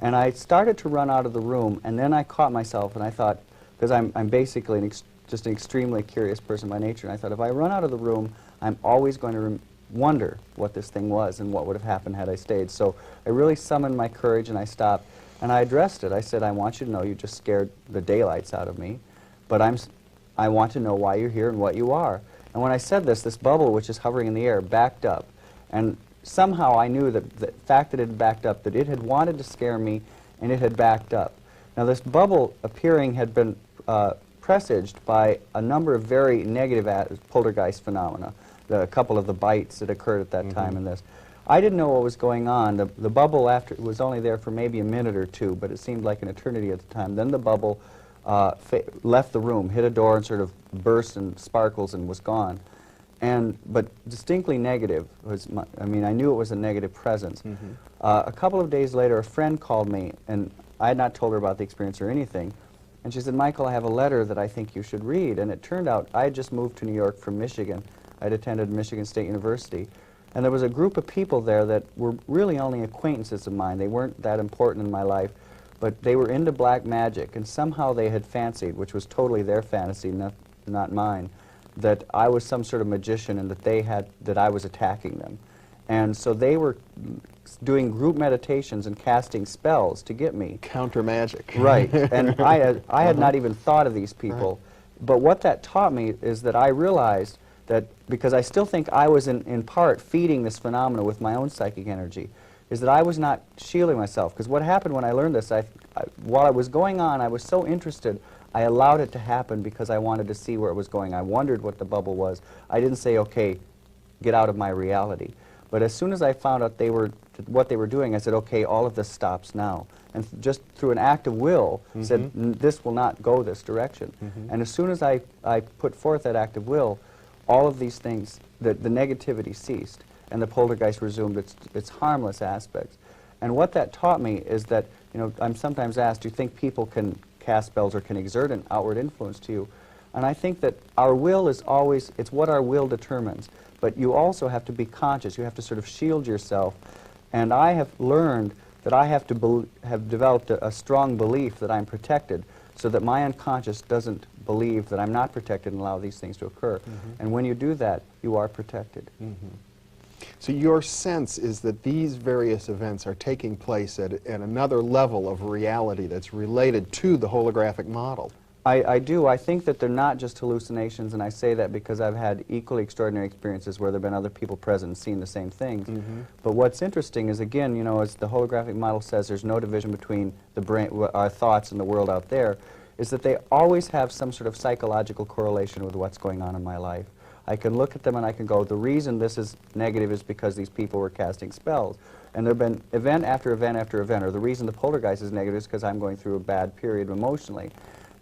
And I started to run out of the room, and then I caught myself, and I thought, because I'm basically just an extremely curious person by nature, and I thought, if I run out of the room, I'm always going to wonder what this thing was and what would have happened had I stayed. So I really summoned my courage, and I stopped, and I addressed it. I said, I want you to know you just scared the daylights out of me, but I want to know why you're here and what you are. And when I said this bubble, which is hovering in the air, backed up. And somehow I knew that the fact that it had backed up, that it had wanted to scare me, and it had backed up. Now this bubble appearing had been presaged by a number of very negative poltergeist phenomena, a couple of the bites that occurred at that time in this. I didn't know what was going on. The bubble after was only there for maybe a minute or two, but it seemed like an eternity at the time. Then the bubble left the room, hit a door and sort of burst and sparkles and was gone. But distinctly negative. I mean, I knew it was a negative presence. A couple of days later, a friend called me, and I had not told her about the experience or anything. And she said, Michael, I have a letter that I think you should read. And it turned out I had just moved to New York from Michigan. I'd attended Michigan State University. And there was a group of people there that were really only acquaintances of mine. They weren't that important in my life, but they were into black magic. And somehow they had fancied, which was totally their fantasy, not mine, that I was some sort of magician and that I was attacking them. And so they were doing group meditations and casting spells to get me. Counter magic. Right. And I had not even thought of these people. Right. But what that taught me is that I realized that, because I still think I was in part feeding this phenomena with my own psychic energy, is that I was not shielding myself. Because what happened when I learned this, while it was going on, I was so interested, I allowed it to happen because I wanted to see where it was going. I wondered what the bubble was. I didn't say, okay, get out of my reality. But as soon as I found out what they were doing, I said, okay, all of this stops now. And just through an act of will, said, this will not go this direction. And as soon as I put forth that act of will, all of these things, the negativity ceased, and the poltergeist resumed its harmless aspects. And what that taught me is that, you know, I'm sometimes asked, do you think people can cast spells or can exert an outward influence to you? And I think that our will is always, it's what our will determines. But you also have to be conscious. You have to sort of shield yourself. And I have learned that I have to have developed a strong belief that I'm protected, so that my unconscious doesn't believe that I'm not protected and allow these things to occur. And when you do that, you are protected. So your sense is that these various events are taking place at another level of reality that's related to the holographic model. I do. I think that they're not just hallucinations, and I say that because I've had equally extraordinary experiences where there have been other people present and seen the same things. But what's interesting is, again, you know, as the holographic model says, there's no division between the brain, our thoughts and the world out there, is that they always have some sort of psychological correlation with what's going on in my life. I can look at them and I can go, the reason this is negative is because these people were casting spells. And there have been event after event after event, or the reason the poltergeist is negative is because I'm going through a bad period emotionally.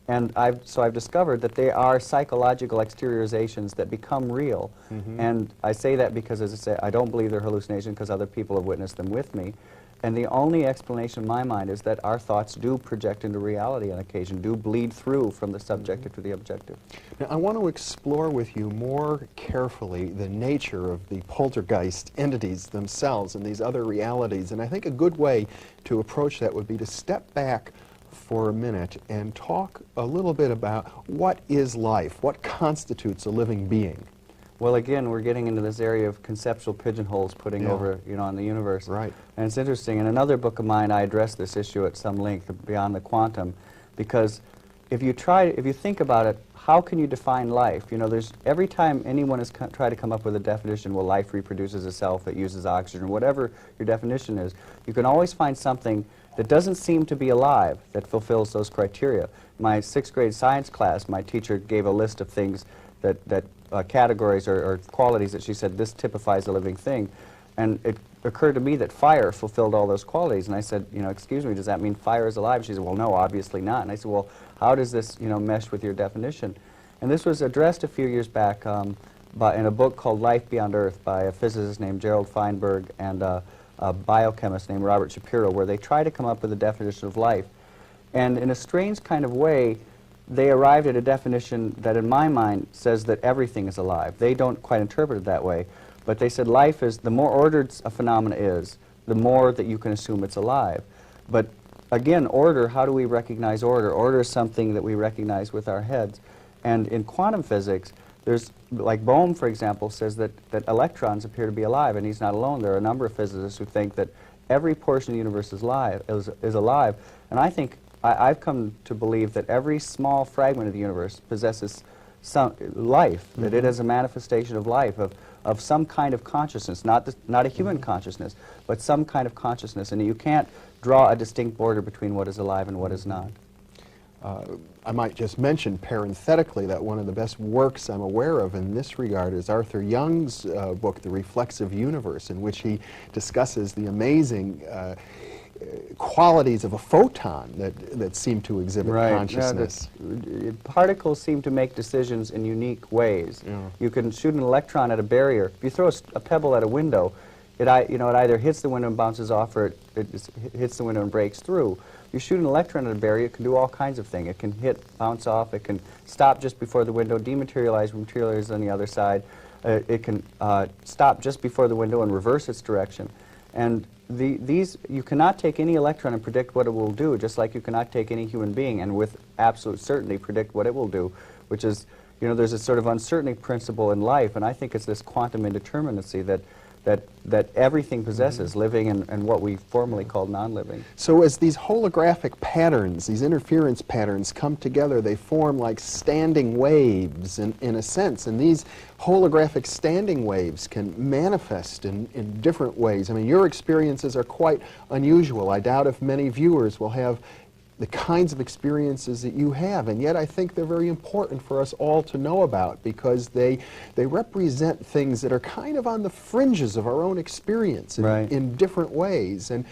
And so I've discovered that they are psychological exteriorizations that become real. And I say that because, as I say, I don't believe they're hallucinations because other people have witnessed them with me. And the only explanation in my mind is that our thoughts do project into reality on occasion, do bleed through from the subjective to the objective. Now, I want to explore with you more carefully the nature of the poltergeist entities themselves and these other realities. And I think a good way to approach that would be to step back for a minute and talk a little bit about what is life, what constitutes a living being. Well, again, we're getting into this area of conceptual pigeonholes putting over, you know, on the universe. Right. And it's interesting. In another book of mine, I address this issue at some length, Beyond the Quantum, because if you think about it, how can you define life? You know, every time anyone has tried to come up with a definition, well, life reproduces itself, it uses oxygen, whatever your definition is, you can always find something that doesn't seem to be alive that fulfills those criteria. My 6th grade science class, my teacher gave a list of things that categories or qualities that she said, this typifies a living thing. And it occurred to me that fire fulfilled all those qualities. And I said, you know, excuse me, does that mean fire is alive? She said, well, no, obviously not. And I said, well, how does this, you know, mesh with your definition? And this was addressed a few years back in a book called Life Beyond Earth by a physicist named Gerald Feinberg and a biochemist named Robert Shapiro, where they try to come up with a definition of life. And in a strange kind of way, they arrived at a definition that, in my mind, says that everything is alive. They don't quite interpret it that way, but they said life is, the more ordered a phenomena is, the more that you can assume it's alive. But again, order, how do we recognize order? Order is something that we recognize with our heads. And in quantum physics, there's, like Bohm, for example, says that electrons appear to be alive, and he's not alone. There are a number of physicists who think that every portion of the universe is alive. And I think, I've come to believe that every small fragment of the universe possesses some life, that it is a manifestation of life, of some kind of consciousness, not a human consciousness, but some kind of consciousness, and you can't draw a distinct border between what is alive and what is not. I might just mention parenthetically that one of the best works I'm aware of in this regard is Arthur Young's book, The Reflexive Universe, in which he discusses the amazing qualities of a photon that seem to exhibit consciousness. Yeah, particles seem to make decisions in unique ways. Yeah. You can shoot an electron at a barrier. If you throw a pebble at a window, it either hits the window and bounces off, or it hits the window and breaks through. You shoot an electron at a barrier, it can do all kinds of things. It can hit, bounce off, it can stop just before the window, dematerialize, materialize on the other side. It can stop just before the window and reverse its direction. And these, you cannot take any electron and predict what it will do, just like you cannot take any human being and with absolute certainty predict what it will do, which is, there's a sort of uncertainty principle in life, and I think it's this quantum indeterminacy that everything possesses, living and what we formerly called non-living. So as these holographic patterns, these interference patterns come together, they form like standing waves in a sense, and these holographic standing waves can manifest in different ways. I mean, your experiences are quite unusual. I doubt if many viewers will have the kinds of experiences that you have, and yet I think they're very important for us all to know about, because they represent things that are kind of on the fringes of our own experience in different ways. And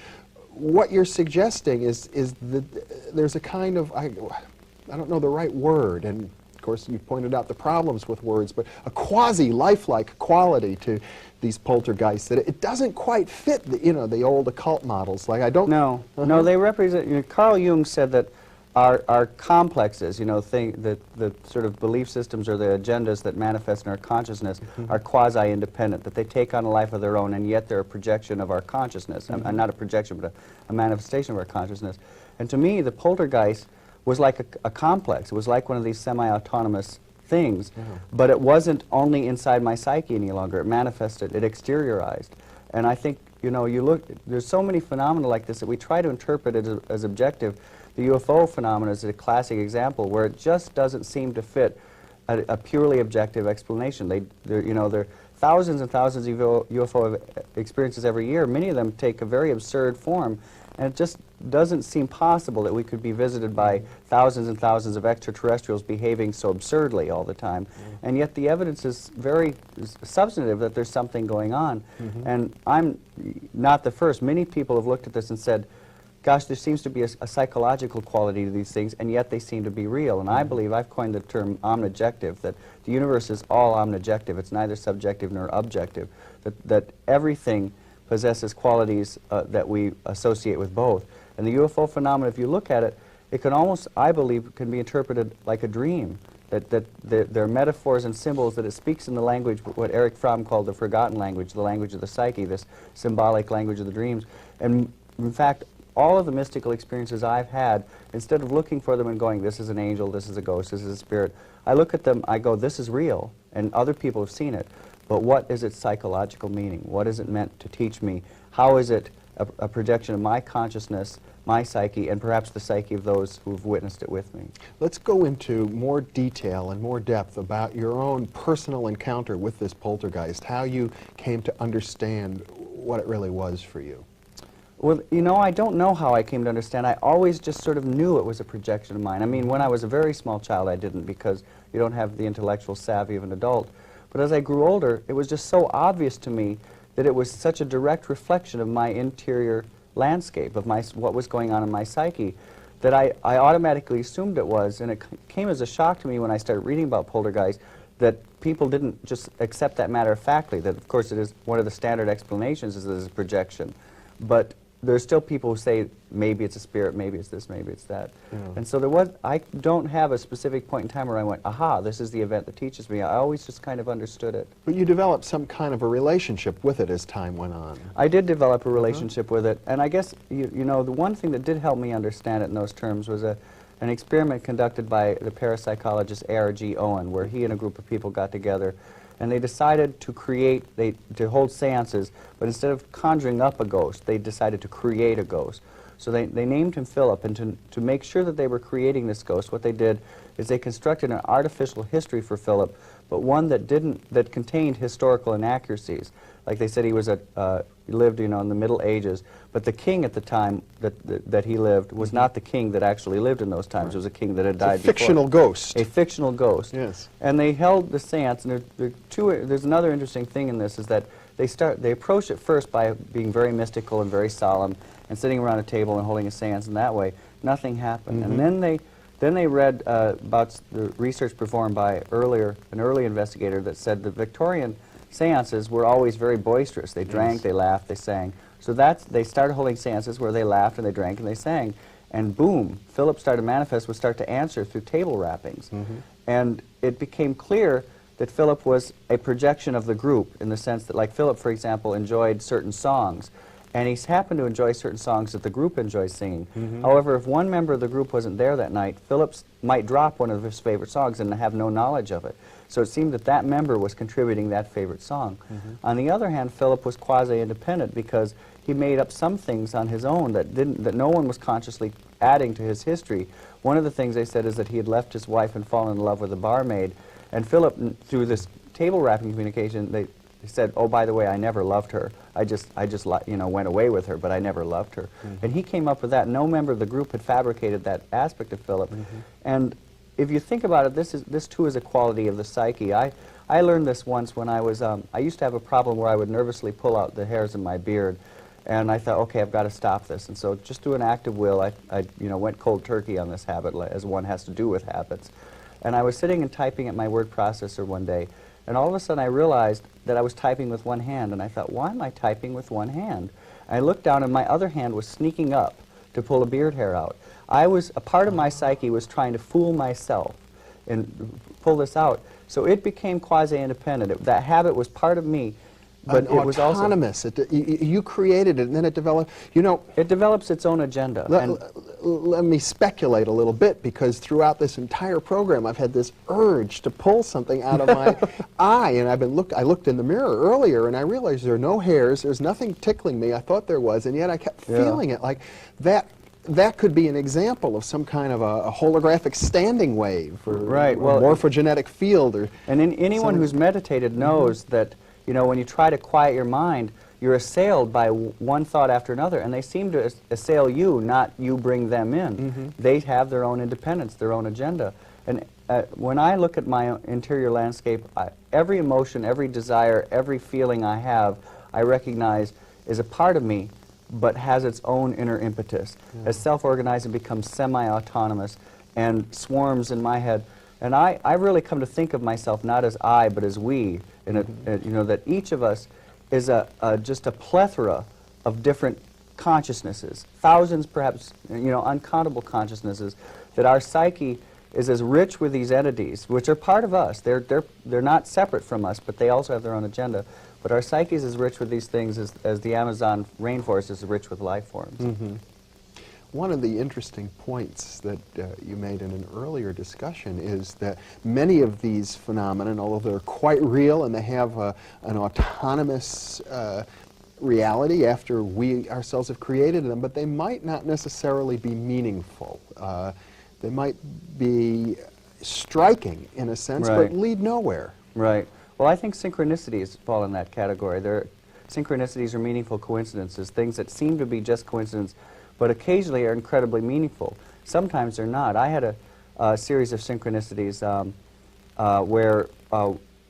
what you're suggesting is that there's a kind of, I don't know the right word, and of course you pointed out the problems with words, but a quasi-lifelike quality to these poltergeists that it doesn't quite fit the old occult models. Like, I don't... No, no, they represent, Carl Jung said that our complexes, the sort of belief systems or the agendas that manifest in our consciousness are quasi-independent, that they take on a life of their own, and yet they're a projection of our consciousness. Not a projection, but a manifestation of our consciousness. And to me, the poltergeist was like a complex. It was like one of these semi-autonomous things, but it wasn't only inside my psyche any longer. It manifested, it exteriorized. And I think, you look, there's so many phenomena like this that we try to interpret it as objective. The UFO phenomena is a classic example where it just doesn't seem to fit a purely objective explanation. There are thousands and thousands of UFO experiences every year. Many of them take a very absurd form, and it just doesn't seem possible that we could be visited by thousands and thousands of extraterrestrials behaving so absurdly all the time. And yet the evidence is very substantive that there's something going on. And I'm not the first. Many people have looked at this and said, gosh, there seems to be a psychological quality to these things, and yet they seem to be real. And I believe, I've coined the term omnijective, that the universe is all omnijective. It's neither subjective nor objective, that everything possesses qualities that we associate with both. And the UFO phenomenon, if you look at it, it can almost, I believe, can be interpreted like a dream. That there are metaphors and symbols, that it speaks in the language, what Erich Fromm called the forgotten language, the language of the psyche, this symbolic language of the dreams. And in fact, all of the mystical experiences I've had, instead of looking for them and going, this is an angel, this is a ghost, this is a spirit, I look at them, I go, this is real, and other people have seen it. But what is its psychological meaning? What is it meant to teach me? How is it a projection of my consciousness, my psyche, and perhaps the psyche of those who have witnessed it with me? Let's go into more detail and more depth about your own personal encounter with this poltergeist, how you came to understand what it really was for you. Well, I don't know how I came to understand. I always just sort of knew it was a projection of mine. I mean, when I was a very small child, I didn't, because you don't have the intellectual savvy of an adult. But as I grew older, it was just so obvious to me that it was such a direct reflection of my interior landscape, of what was going on in my psyche, that I automatically assumed it was. And it came as a shock to me when I started reading about poltergeist that people didn't just accept that matter-of-factly, that of course it is one of the standard explanations is that it's a projection. But there's still people who say maybe it's a spirit, maybe it's this, maybe it's that. And so I don't have a specific point in time where I went, aha, this is the event that teaches me. I always just kind of understood it. But you developed some kind of a relationship with it as time went on. I did develop a relationship with it, and I guess, the one thing that did help me understand it in those terms was an experiment conducted by the parapsychologist A.R.G. Owen, where he and a group of people got together and they decided to to hold seances, but instead of conjuring up a ghost, they decided to create a ghost. So they named him Philip, and to make sure that they were creating this ghost, what they did is they constructed an artificial history for Philip, but one that contained historical inaccuracies. like they said he was he lived, in the Middle Ages, but the king at the time that he lived was not the king that actually lived in those times. It was a king that had died before. Fictional ghost. A fictional ghost. Yes. And they held the seance, and there's another interesting thing in this, is that they approached it first by being very mystical and very solemn and sitting around a table and holding a seance in that way. Nothing happened. And then they read about the research performed by an early investigator that said the Victorian seances were always very boisterous. They drank, they laughed, they sang. So they started holding seances where they laughed and they drank and they sang. And boom, Philip started to manifest, would start to answer through table wrappings. And it became clear that Philip was a projection of the group, in the sense that, like Philip, for example, enjoyed certain songs. And he happened to enjoy certain songs that the group enjoys singing. However, if one member of the group wasn't there that night, Philip might drop one of his favorite songs and have no knowledge of it. So it seemed that that member was contributing that favorite song. On the other hand, Philip was quasi-independent because he made up some things on his own that no one was consciously adding to his history. One of the things they said is that he had left his wife and fallen in love with a barmaid. And Philip, through this table wrapping communication, they said, "Oh, by the way, I never loved her. I just went away with her, but I never loved her." And he came up with that. No member of the group had fabricated that aspect of Philip. And if you think about it, this too is a quality of the psyche. I learned this once when I was, I used to have a problem where I would nervously pull out the hairs in my beard. And I thought, okay, I've got to stop this. And so just through an act of will, I went cold turkey on this habit, as one has to do with habits. And I was sitting and typing at my word processor one day, and all of a sudden I realized that I was typing with one hand, and I thought, why am I typing with one hand? And I looked down, and my other hand was sneaking up to pull a beard hair out. A part of my psyche was trying to fool myself and pull this out. So it became quasi-independent. That habit was part of me, but it was also autonomous. You created it, and then it developed. It develops its own agenda. Let me speculate a little bit, because throughout this entire program, I've had this urge to pull something out of my eye, and I looked in the mirror earlier, and I realized there are no hairs. There's nothing tickling me. I thought there was, and yet I kept feeling it like that. That could be an example of some kind of a holographic standing wave, or morphogenetic field, and anyone who's meditated knows that. When you try to quiet your mind, you're assailed by one thought after another, and they seem to assail you, not you bring them in. They have their own independence, their own agenda. And when I look at my interior landscape, every emotion, every desire, every feeling I have, I recognize is a part of me, but has its own inner impetus. As self-organized, it becomes semi-autonomous and swarms in my head. And I really come to think of myself not as I, but as we. And that each of us is just a plethora of different consciousnesses, thousands, perhaps, uncountable consciousnesses. That our psyche is as rich with these entities, which are part of us. They're not separate from us, but they also have their own agenda. But our psyche is as rich with these things as the Amazon rainforest is rich with life forms. One of the interesting points that you made in an earlier discussion is that many of these phenomena, although they're quite real and they have an autonomous reality after we ourselves have created them, but they might not necessarily be meaningful. They might be striking in a sense, but lead nowhere. Right. Well, I think synchronicities fall in that category. Synchronicities are meaningful coincidences, things that seem to be just coincidence, but occasionally are incredibly meaningful. Sometimes they're not. I had a series of synchronicities where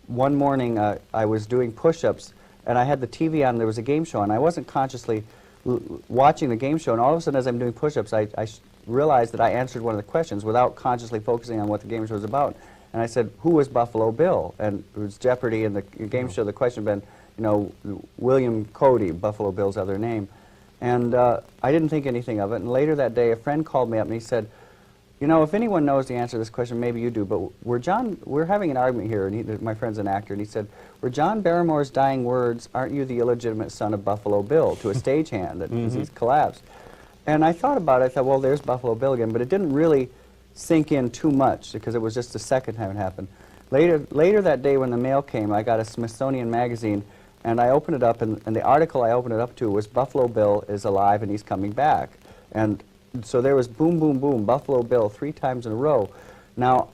one morning I was doing push-ups, and I had the TV on, and there was a game show, and I wasn't consciously watching the game show, and all of a sudden as I'm doing push-ups, I realized that I answered one of the questions without consciously focusing on what the game show was about. And I said, who was Buffalo Bill? And it was Jeopardy, and the game show, the question had been, William Cody, Buffalo Bill's other name. And I didn't think anything of it. And later that day, a friend called me up and he said, if anyone knows the answer to this question, maybe you do, but we're having an argument here, and my friend's an actor, and he said, were John Barrymore's dying words, aren't you the illegitimate son of Buffalo Bill, to a stagehand that he's collapsed. And I thought about it, I thought, well, there's Buffalo Bill again, but it didn't really sink in too much because it was just the second time it happened. Later that day when the mail came, I got a Smithsonian magazine, and I opened it up, and the article I opened it up to was Buffalo Bill is alive and he's coming back. And so there was boom, boom, boom, Buffalo Bill 3 times in a row. Now,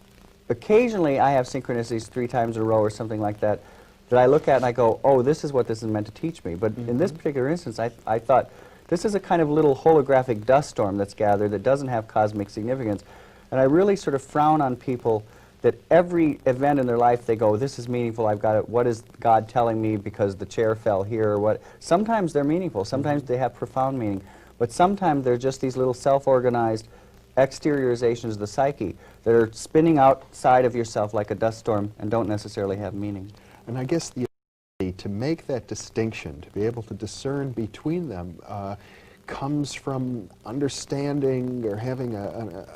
occasionally I have synchronicities 3 times in a row or something like that, that I look at and I go, oh, this is what this is meant to teach me. But in this particular instance, I thought, this is a kind of little holographic dust storm that's gathered that doesn't have cosmic significance. And I really sort of frown on people that every event in their life they go, this is meaningful, I've got it, what is God telling me because the chair fell here or what. Sometimes they're meaningful, sometimes they have profound meaning, but sometimes they're just these little self-organized exteriorizations of the psyche that are spinning outside of yourself like a dust storm and don't necessarily have meaning. And I guess the ability to make that distinction, to be able to discern between them, comes from understanding or having a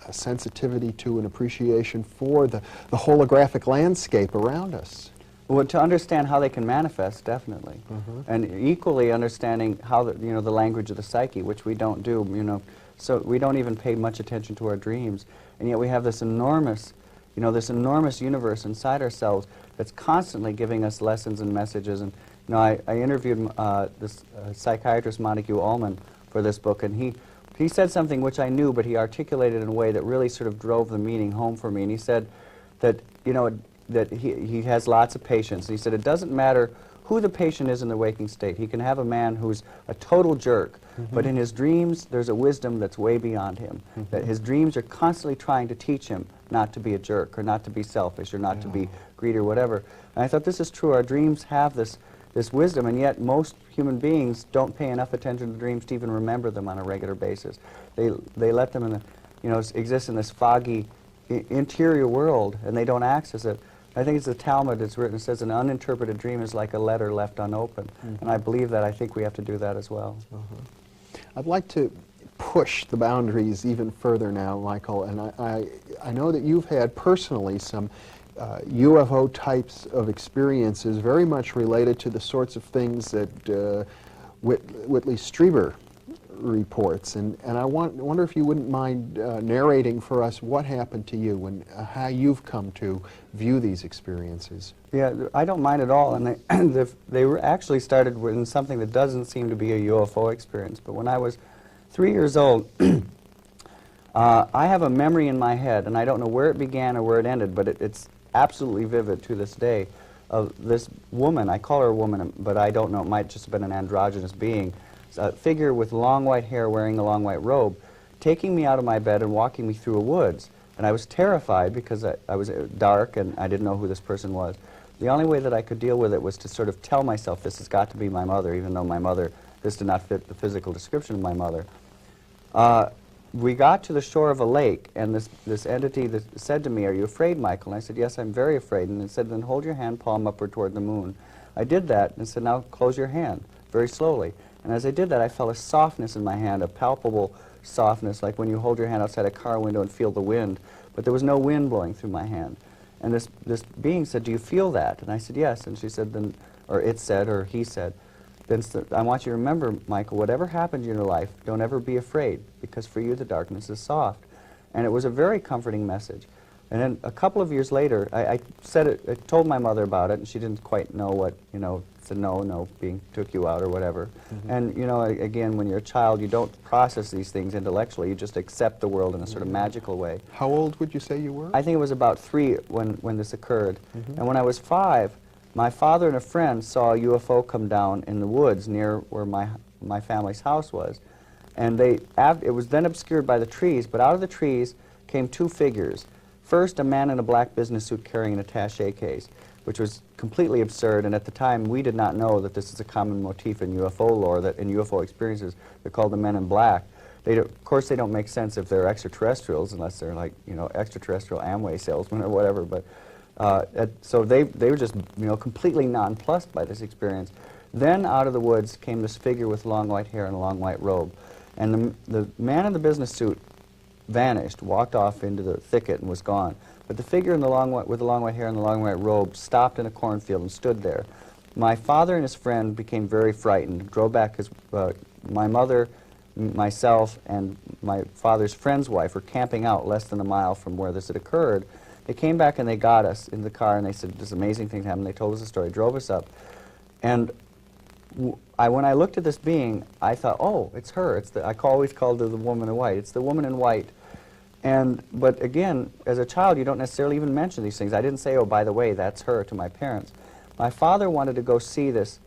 sensitivity to an appreciation for the holographic landscape around us. Well, to understand how they can manifest, definitely, and equally understanding how the language of the psyche, which we don't do. So we don't even pay much attention to our dreams, and yet we have this enormous, this enormous universe inside ourselves that's constantly giving us lessons and messages. And I interviewed this psychiatrist Montague Ullman for this book, and he said something which I knew, but he articulated in a way that really sort of drove the meaning home for me. And he said that that he has lots of patients. And he said it doesn't matter who the patient is in the waking state. He can have a man who's a total jerk, but in his dreams there's a wisdom that's way beyond him. That his dreams are constantly trying to teach him not to be a jerk or not to be selfish or not to be greedy or whatever. And I thought this is true. Our dreams have this wisdom, and yet most human beings don't pay enough attention to dreams to even remember them on a regular basis. They let them exist in this foggy interior world, and they don't access it. I think it's the Talmud that's written, it says an uninterpreted dream is like a letter left unopened. And I believe that. I think we have to do that as well. I'd like to push the boundaries even further now, Michael, and I know that you've had personally some UFO types of experiences very much related to the sorts of things that Whitley Strieber reports, and I wonder if you wouldn't mind narrating for us what happened to you and how you've come to view these experiences. Yeah, I don't mind at all, and they were actually started in something that doesn't seem to be a UFO experience. But when I was 3 years old, I have a memory in my head, and I don't know where it began or where it ended, but it's absolutely vivid to this day, of this woman. I call her a woman, but I don't know, it might just have been an androgynous being, a figure with long white hair wearing a long white robe, taking me out of my bed and walking me through a woods. And I was terrified because I was dark and I didn't know who this person was. The only way that I could deal with it was to sort of tell myself this has got to be my mother, even though my mother, this did not fit the physical description of my mother. We got to the shore of a lake, and this entity that said to me, "Are you afraid, Michael?" And I said, "Yes, I'm very afraid." And it said, "Then hold your hand palm upward toward the moon." I did that, and it said, "Now close your hand," very slowly. And as I did that, I felt a softness in my hand, a palpable softness, like when you hold your hand outside a car window and feel the wind. But there was no wind blowing through my hand. And this being said, "Do you feel that?" And I said, "Yes." And she said, "Then," or it said, or he said, "Then I want you to remember, Michael, whatever happens in your life, don't ever be afraid, because for you the darkness is soft." And it was a very comforting message. And then a couple of years later, I told my mother about it, and she didn't quite know what, said no, being took you out or whatever. And, again, when you're a child, you don't process these things intellectually. You just accept the world in a sort of magical way. How old would you say you were? I think it was about 3 when this occurred. And when I was 5, my father and a friend saw a UFO come down in the woods near where my family's house was. And it was then obscured by the trees, but out of the trees came 2 figures. First, a man in a black business suit carrying an attaché case, which was completely absurd, and at the time we did not know that this is a common motif in UFO lore, that in UFO experiences they're called the men in black. Of course they don't make sense if they're extraterrestrials, unless they're like, extraterrestrial Amway salesmen or whatever, but so they were just, completely nonplussed by this experience. Then out of the woods came this figure with long white hair and a long white robe, and the man in the business suit vanished, walked off into the thicket and was gone. But the figure with the long white hair and the long white robe stopped in a cornfield and stood there. My father and his friend became very frightened, drove back because my mother, myself, and my father's friend's wife were camping out less than a mile from where this had occurred. They came back and they got us in the car and they said, "This amazing thing happened." They told us the story, drove us up. And when I looked at this being, I thought, oh, it's her. I always called her the woman in white. It's the woman in white. But again, as a child, you don't necessarily even mention these things. I didn't say, "Oh, by the way, that's her," to my parents. My father wanted to go see this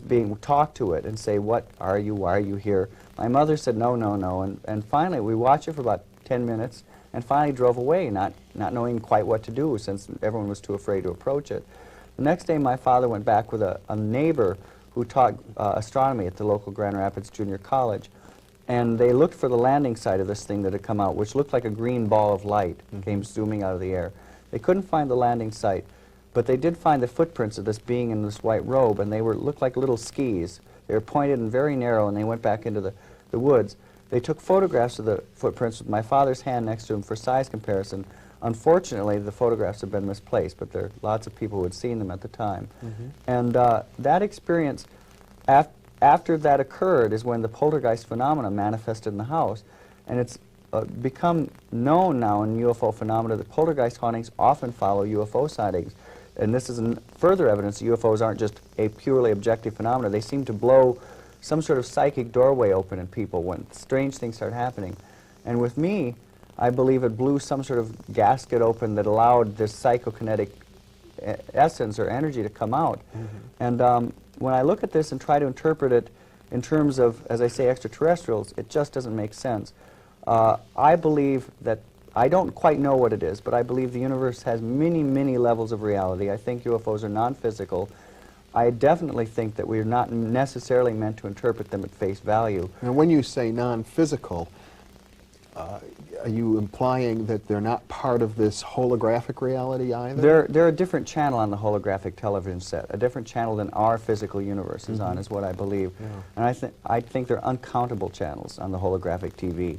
being, talk to it and say, what are you, why are you here? My mother said, no, no, no, and finally we watched it for about 10 minutes and finally drove away, not knowing quite what to do since everyone was too afraid to approach it. The next day my father went back with a neighbor who taught astronomy at the local Grand Rapids Junior College, and they looked for the landing site of this thing that had come out, which looked like a green ball of light, came zooming out of the air. They couldn't find the landing site, but they did find the footprints of this being in this white robe, and they looked like little skis. They were pointed and very narrow, and they went back into the woods. They took photographs of the footprints with my father's hand next to him for size comparison. Unfortunately, the photographs have been misplaced, but there are lots of people who had seen them at the time. And that experience, after that occurred, is when the poltergeist phenomena manifested in the house. And it's become known now in UFO phenomena that poltergeist hauntings often follow UFO sightings. And this is further evidence that UFOs aren't just a purely objective phenomena. They seem to blow some sort of psychic doorway open in people when strange things start happening. And with me, I believe it blew some sort of gasket open that allowed this psychokinetic essence or energy to come out. And when I look at this and try to interpret it in terms of, as I say, extraterrestrials, it just doesn't make sense. I believe that, I don't quite know what it is, but I believe the universe has many, many levels of reality. I think UFOs are non-physical. I definitely think that we're not necessarily meant to interpret them at face value. Now, when you say non-physical, are you implying that they're not part of this holographic reality either? They're a different channel on the holographic television set, a different channel than our physical universe is on, is what I believe. And I think they're uncountable channels on the holographic TV.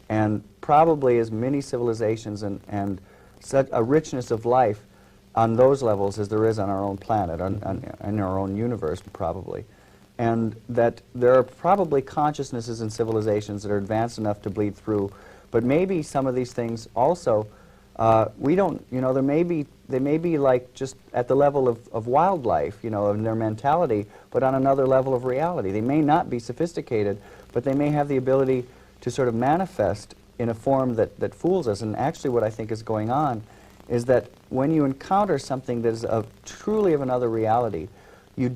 And probably as many civilizations and such a richness of life on those levels as there is on our own planet, in our own universe, probably. And that there are probably consciousnesses and civilizations that are advanced enough to bleed through, but maybe some of these things also, we don't, you know, they may be like just at the level of wildlife, you know, in their mentality, but on another level of reality. They may not be sophisticated, but they may have the ability to sort of manifest in a form that fools us. And actually what I think is going on is that when you encounter something that is truly of another reality, you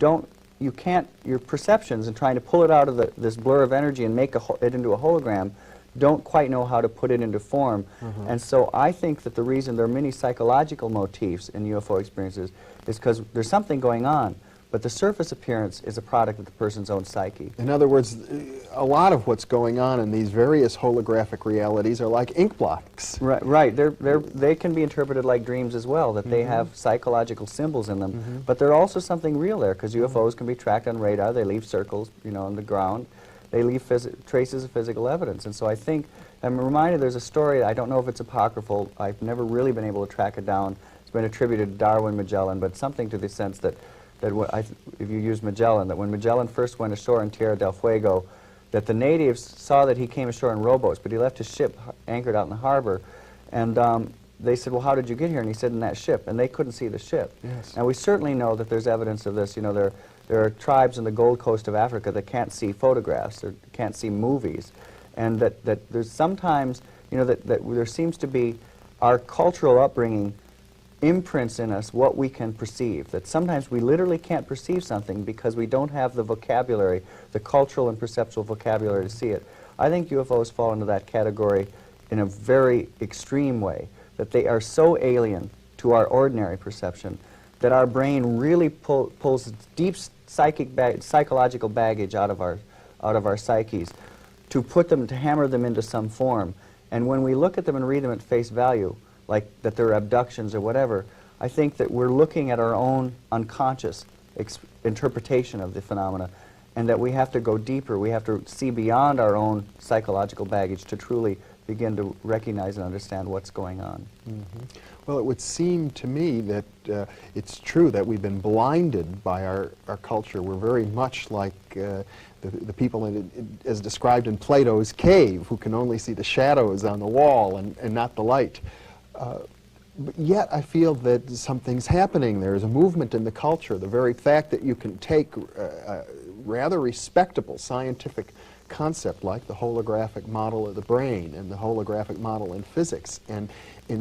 can't, your perceptions and trying to pull it out of this blur of energy and make it into a hologram don't quite know how to put it into form. And so I think that the reason there are many psychological motifs in UFO experiences is because there's something going on, but the surface appearance is a product of the person's own psyche. In other words, a lot of what's going on in these various holographic realities are like ink blots. Right. They can be interpreted like dreams as well, that they have psychological symbols in them. But they're also something real there, because UFOs can be tracked on radar. They leave circles, you know, on the ground. They leave traces of physical evidence. And so I think, I'm reminded there's a story, I don't know if it's apocryphal, I've never really been able to track it down. It's been attributed to Darwin Magellan, but something to the sense that if you use Magellan, that when Magellan first went ashore in Tierra del Fuego, that the natives saw that he came ashore in rowboats, but he left his ship anchored out in the harbor. And they said, well, how did you get here? And he said, in that ship. And they couldn't see the ship. Yes. Now, we certainly know that there's evidence of this. You know, there are tribes in the Gold Coast of Africa that can't see photographs or can't see movies. And that there's sometimes, you know, that there seems to be our cultural upbringing imprints in us what we can perceive, that sometimes we literally can't perceive something because we don't have the vocabulary, the cultural and perceptual vocabulary to see it. I think UFOs fall into that category in a very extreme way, that they are so alien to our ordinary perception that our brain really pulls deep psychological baggage out of our psyches to hammer them into some form. And when we look at them and read them at face value, like that they're abductions or whatever, I think that we're looking at our own unconscious interpretation of the phenomena, and that we have to go deeper. We have to see beyond our own psychological baggage to truly begin to recognize and understand what's going on. Well, it would seem to me that it's true that we've been blinded by our culture. We're very much like the people as described in Plato's cave, who can only see the shadows on the wall and not the light. But yet I feel that something's happening. There's a movement in the culture. The very fact that you can take rather respectable scientific concept like the holographic model of the brain and the holographic model in physics, and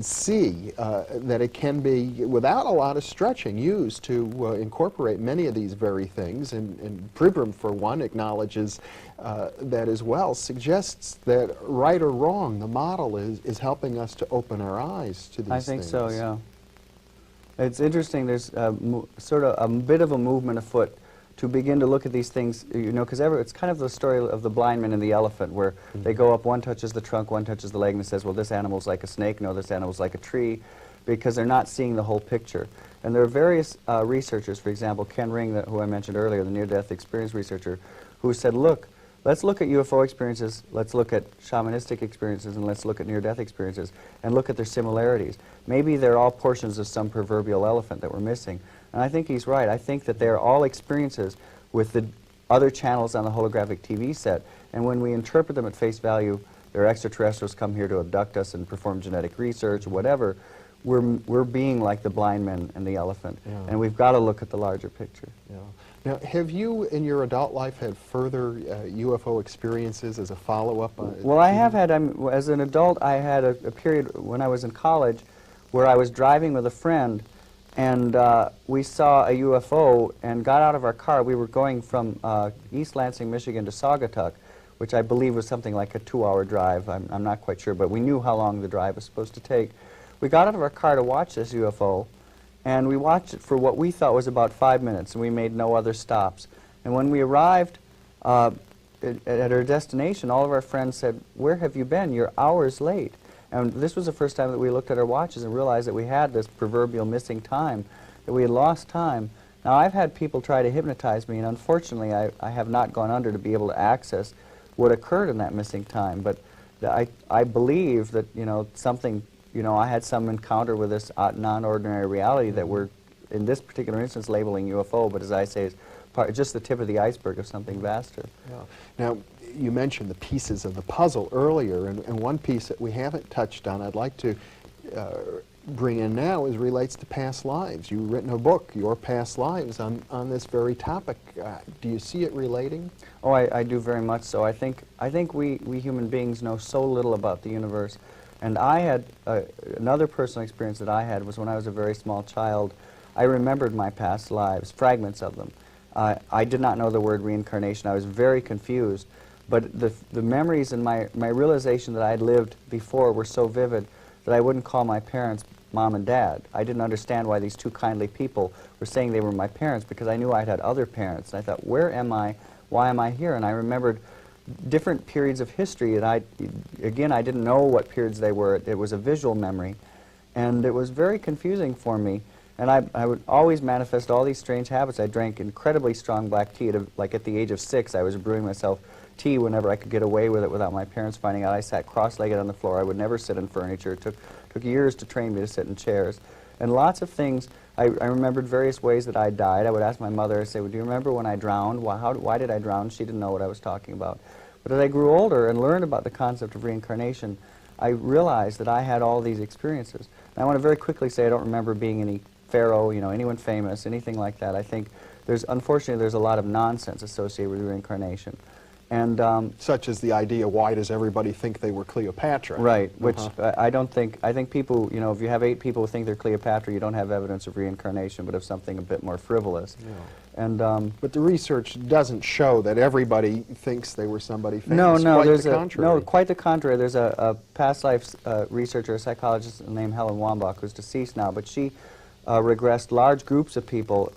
see that it can be, without a lot of stretching, used to incorporate many of these very things. And Pribram, for one, acknowledges that as well, suggests that, right or wrong, the model is helping us to open our eyes to these things. I think so, yeah. It's interesting, there's sort of a bit of a movement afoot to begin to look at these things, you know, because it's kind of the story of the blind man and the elephant, where they go up, one touches the trunk, one touches the leg, and says, well, this animal's like a snake, no, this animal's like a tree, because they're not seeing the whole picture. And there are various researchers, for example, Ken Ring, who I mentioned earlier, the near-death experience researcher, who said, look, let's look at UFO experiences, let's look at shamanistic experiences, and let's look at near-death experiences, and look at their similarities. Maybe they're all portions of some proverbial elephant that we're missing. And I think he's right. I think that they're all experiences with the other channels on the holographic TV set, and when we interpret them at face value, they're extraterrestrials come here to abduct us and perform genetic research or whatever, we're being like the blind man and the elephant. Yeah. And we've got to look at the larger picture. Yeah. Now, have you, in your adult life, had further UFO experiences as a follow-up? Well, I have had, as an adult, I had a period when I was in college where I was driving with a friend, and we saw a UFO and got out of our car. We were going from East Lansing, Michigan to Saugatuck, which I believe was something like a 2-hour drive. I'm not quite sure, but we knew how long the drive was supposed to take. We got out of our car to watch this UFO, and we watched it for what we thought was about 5 minutes, and we made no other stops. And when we arrived at our destination, all of our friends said, "Where have you been? You're hours late." And this was the first time that we looked at our watches and realized that we had this proverbial missing time, that we had lost time. Now, I've had people try to hypnotize me, and unfortunately, I have not gone under to be able to access what occurred in that missing time. But I believe that, you know, something, you know, I had some encounter with this non-ordinary reality that we're, in this particular instance, labeling UFO, but as I say, it's just the tip of the iceberg of something vaster. Yeah. Now, you mentioned the pieces of the puzzle earlier, and one piece that we haven't touched on I'd like to bring in now relates to past lives. You've written a book, Your Past Lives, on this very topic. Do you see it relating? Oh, I do very much so. I think we human beings know so little about the universe. And I had another personal experience that I had was when I was a very small child. I remembered my past lives, fragments of them. I did not know the word reincarnation. I was very confused. But the memories and my realization that I had lived before were so vivid that I wouldn't call my parents Mom and Dad. I didn't understand why these two kindly people were saying they were my parents, because I knew I'd had other parents. And I thought, where am I? Why am I here? And I remembered different periods of history, and I didn't know what periods they were. It was a visual memory, and it was very confusing for me. And I would always manifest all these strange habits. I drank incredibly strong black tea. Like at the age of 6, I was brewing myself tea whenever I could get away with it without my parents finding out. I sat cross-legged on the floor. I would never sit in furniture. It took years to train me to sit in chairs. And lots of things. I remembered various ways that I died. I would ask my mother, I'd say, well, do you remember when I drowned? Why did I drown? She didn't know what I was talking about. But as I grew older and learned about the concept of reincarnation, I realized that I had all these experiences. And I want to very quickly say I don't remember being any pharaoh, you know, anyone famous, anything like that. I think unfortunately, there's a lot of nonsense associated with reincarnation. And such as the idea, why does everybody think they were Cleopatra? Right, which I think people, you know, if you have 8 people who think they're Cleopatra, you don't have evidence of reincarnation, but of something a bit more frivolous. Yeah. And but the research doesn't show that everybody thinks they were somebody famous. No, quite the contrary. No, quite the contrary. There's a past life researcher, a psychologist named Helen Wambach, who's deceased now, but she regressed large groups of people,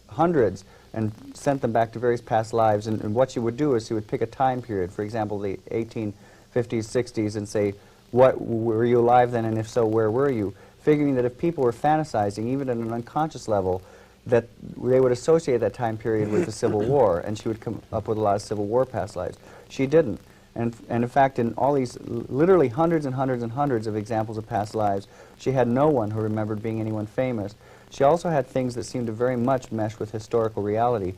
hundreds, and sent them back to various past lives. And what she would do is she would pick a time period, for example, the 1850s, 60s, and say, were you alive then, and if so, where were you? Figuring that if people were fantasizing, even at an unconscious level, that they would associate that time period with the Civil War, and she would come up with a lot of Civil War past lives. She didn't. And in fact, in all these literally hundreds and hundreds and hundreds of examples of past lives, she had no one who remembered being anyone famous. She also had things that seemed to very much mesh with historical reality.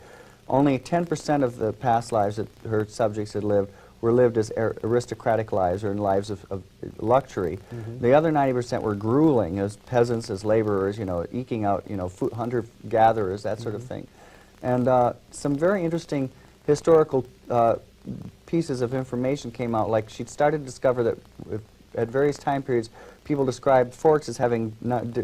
Only 10% of the past lives that her subjects had lived were lived as aristocratic lives or in lives of luxury. The other 90% were grueling as peasants, as laborers, you know, eking out, you know, hunter-gatherers, that sort of thing. And some very interesting historical pieces of information came out, like she'd started to discover that at various time periods, people described forks as having,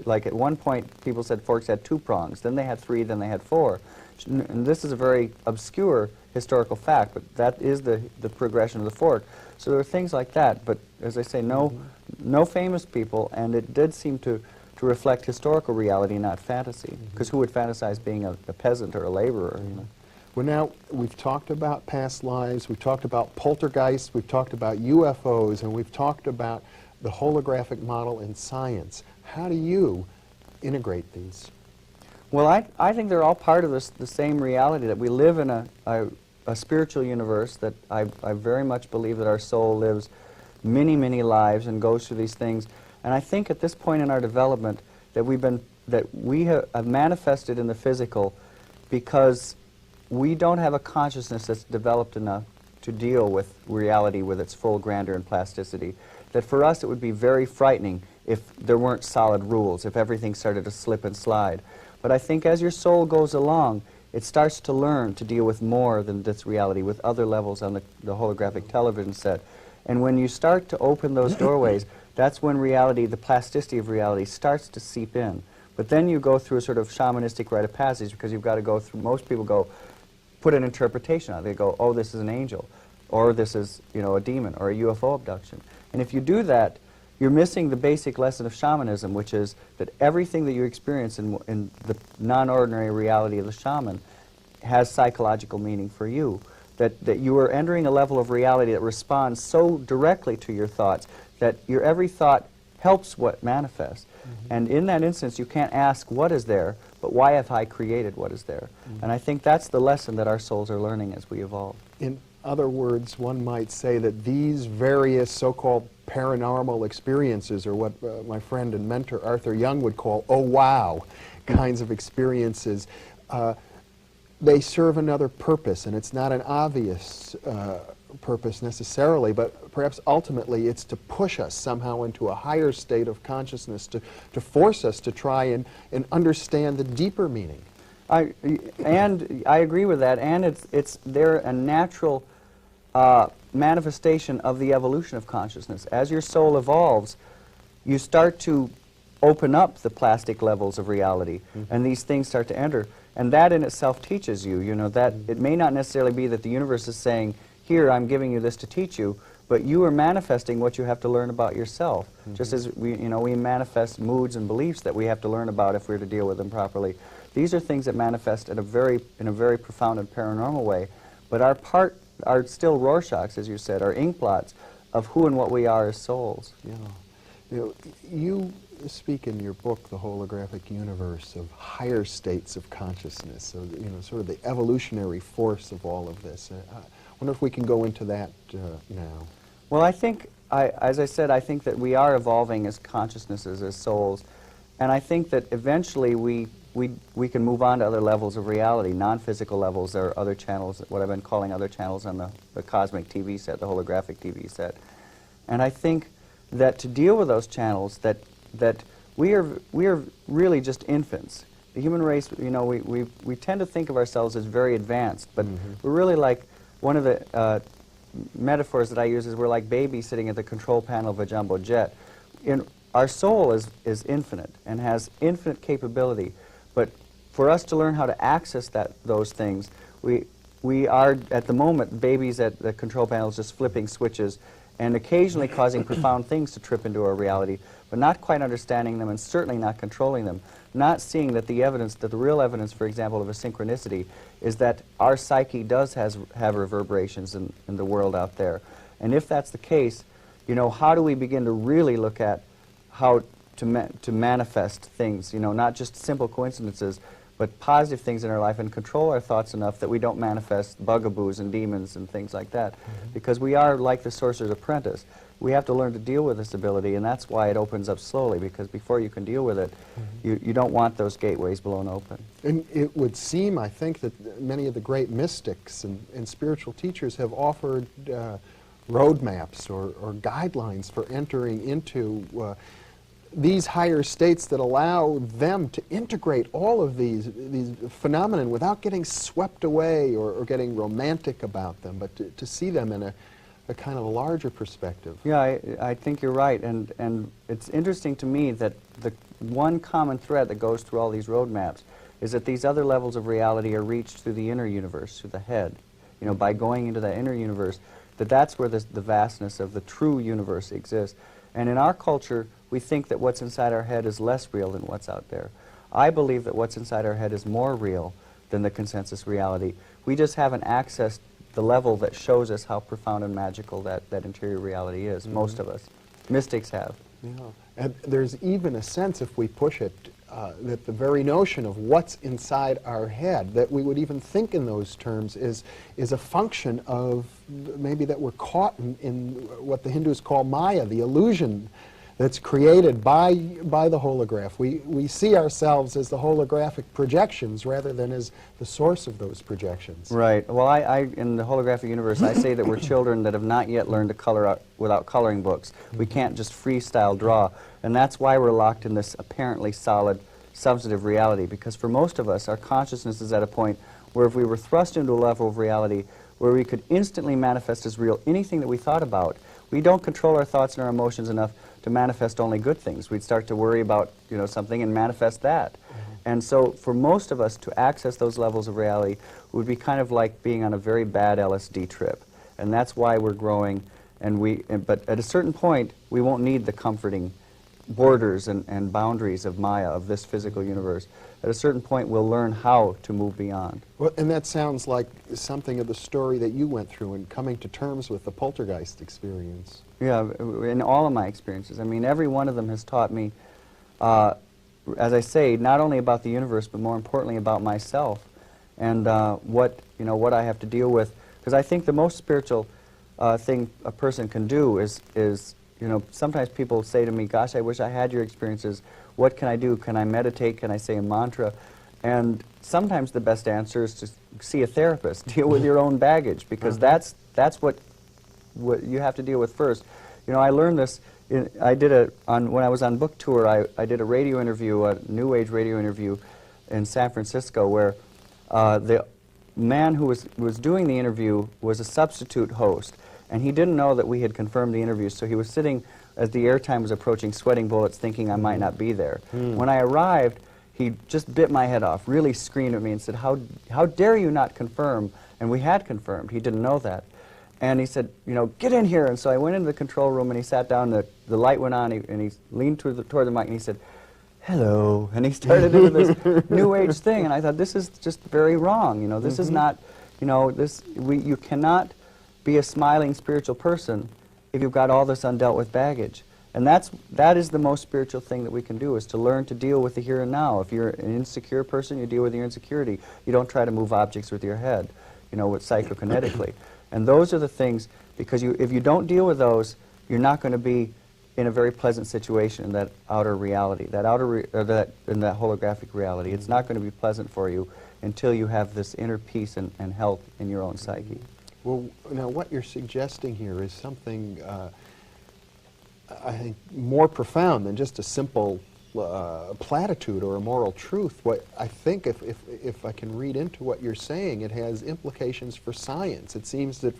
like at one point, people said forks had 2 prongs, then they had 3, then they had 4. And this is a very obscure historical fact, but that is the progression of the fork. So there are things like that, but as I say, no famous people, and it did seem to reflect historical reality, not fantasy, because who would fantasize being a peasant or a laborer, you know? Well, now, we've talked about past lives, we've talked about poltergeists, we've talked about UFOs, and we've talked about the holographic model in science. How do you integrate these? Well, I think they're all part of the same reality, that we live in a spiritual universe, that I very much believe that our soul lives many, many lives and goes through these things. And I think at this point in our development that we have manifested in the physical because we don't have a consciousness that's developed enough to deal with reality with its full grandeur and plasticity. That for us it would be very frightening if there weren't solid rules, if everything started to slip and slide. But I think as your soul goes along, it starts to learn to deal with more than this reality, with other levels on the holographic television set. And when you start to open those doorways, that's when reality, the plasticity of reality, starts to seep in. But then you go through a sort of shamanistic rite of passage, because you've got to go through, most people go, put an interpretation on it. They go, oh, this is an angel, or this is, you know, a demon, or a UFO abduction. And if you do that, you're missing the basic lesson of shamanism, which is that everything that you experience in the non-ordinary reality of the shaman has psychological meaning for you. That you are entering a level of reality that responds so directly to your thoughts that your every thought helps what manifests. And in that instance, you can't ask what is there, but why have I created what is there? And I think that's the lesson that our souls are learning as we evolve. In other words, one might say that these various so-called paranormal experiences, or what my friend and mentor Arthur Young would call "oh wow" kinds of experiences, they serve another purpose, and it's not an obvious purpose necessarily, but perhaps ultimately it's to push us somehow into a higher state of consciousness, to force us to try and understand the deeper meaning. I agree with that, and they're a natural manifestation of the evolution of consciousness. As your soul evolves, you start to open up the plastic levels of reality, and these things start to enter. And that in itself teaches you, you know, that it may not necessarily be that the universe is saying, here, I'm giving you this to teach you, but you are manifesting what you have to learn about yourself. Just as we manifest moods and beliefs that we have to learn about if we're to deal with them properly. These are things that manifest in a very profound and paranormal way, but are still Rorschachs, as you said, are inkblots of who and what we are as souls. Yeah. You know, you speak in your book, The Holographic Universe, of higher states of consciousness, of, you know, sort of the evolutionary force of all of this. I wonder if we can go into that now. Well, I think, as I said, I think that we are evolving as consciousnesses, as souls, and I think that eventually we can move on to other levels of reality, non-physical levels. There are other channels, what I've been calling other channels on the cosmic TV set, the holographic TV set. And I think that to deal with those channels, that we are really just infants. The human race, you know, we tend to think of ourselves as very advanced, but we're really like, one of the metaphors that I use is we're like babies sitting at the control panel of a jumbo jet. Our soul is infinite and has infinite capability, but for us to learn how to access those things, we are at the moment babies at the control panels just flipping switches and occasionally causing profound things to trip into our reality, but not quite understanding them and certainly not controlling them, not seeing that the real evidence, for example, of a synchronicity is that our psyche does have reverberations in the world out there. And if that's the case, you know, how do we begin to really look at how to manifest things, you know, not just simple coincidences, but positive things in our life, and control our thoughts enough that we don't manifest bugaboos and demons and things like that. Because we are like the sorcerer's apprentice. We have to learn to deal with this ability, and that's why it opens up slowly, because before you can deal with it, you don't want those gateways blown open. And it would seem, I think, that many of the great mystics and spiritual teachers have offered roadmaps or guidelines for entering into these higher states that allow them to integrate all of these phenomena without getting swept away or getting romantic about them, but to see them in a kind of a larger perspective. Yeah, I think you're right, and it's interesting to me that the one common thread that goes through all these roadmaps is that these other levels of reality are reached through the inner universe, through the head. You know, by going into that inner universe, that's where the vastness of the true universe exists. And in our culture, we think that what's inside our head is less real than what's out there. I believe that what's inside our head is more real than the consensus reality. We just haven't accessed the level that shows us how profound and magical that interior reality is. Most of us. Mystics have. Yeah. And there's even a sense, if we push it, that the very notion of what's inside our head, that we would even think in those terms, is a function of maybe that we're caught in what the Hindus call Maya, the illusion that's created by the holograph. We see ourselves as the holographic projections rather than as the source of those projections. Right. Well, I in the holographic universe, I say that we're children that have not yet learned to color out without coloring books. We can't just freestyle draw. And that's why we're locked in this apparently solid, substantive reality. Because for most of us, our consciousness is at a point where if we were thrust into a level of reality where we could instantly manifest as real anything that we thought about, we don't control our thoughts and our emotions enough to manifest only good things. We'd start to worry about, you know, something and manifest that. And so for most of us to access those levels of reality would be kind of like being on a very bad LSD trip. And that's why we're growing. But at a certain point, we won't need the comforting borders and boundaries of Maya, of this physical universe. At a certain point, we'll learn how to move beyond. Well, and that sounds like something of the story that you went through in coming to terms with the poltergeist experience. Yeah, in all of my experiences. I mean, every one of them has taught me, as I say, not only about the universe, but more importantly about myself and what I have to deal with. Because I think the most spiritual thing a person can do is, you know, sometimes people say to me, gosh, I wish I had your experiences. What can I do? Can I meditate? Can I say a mantra? And sometimes the best answer is to see a therapist, deal with your own baggage, because that's what you have to deal with first. You know, I learned this, when I was on book tour, I did a radio interview, a New Age radio interview in San Francisco, where the man who was doing the interview was a substitute host. And he didn't know that we had confirmed the interview, so he was sitting as the airtime was approaching, sweating bullets, thinking I might not be there. When I arrived, he just bit my head off, really screamed at me and said, how dare you not confirm? And we had confirmed. He didn't know that. And he said, you know, get in here. And so I went into the control room, and he sat down, the light went on, and he leaned toward the mic, and he said, hello. And he started into this New Age thing, and I thought, this is just very wrong. You know, this is not, you know, you cannot be a smiling spiritual person if you've got all this undealt with baggage. And that is the most spiritual thing that we can do, is to learn to deal with the here and now. If you're an insecure person, you deal with your insecurity. You don't try to move objects with your head, you know, psychokinetically. And those are the things, because if you don't deal with those, you're not going to be in a very pleasant situation in that outer reality, in that holographic reality. It's not going to be pleasant for you until you have this inner peace and health in your own psyche. Well, now what you're suggesting here is something, I think, more profound than just a simple platitude or a moral truth. What I think, if I can read into what you're saying, it has implications for science. It seems that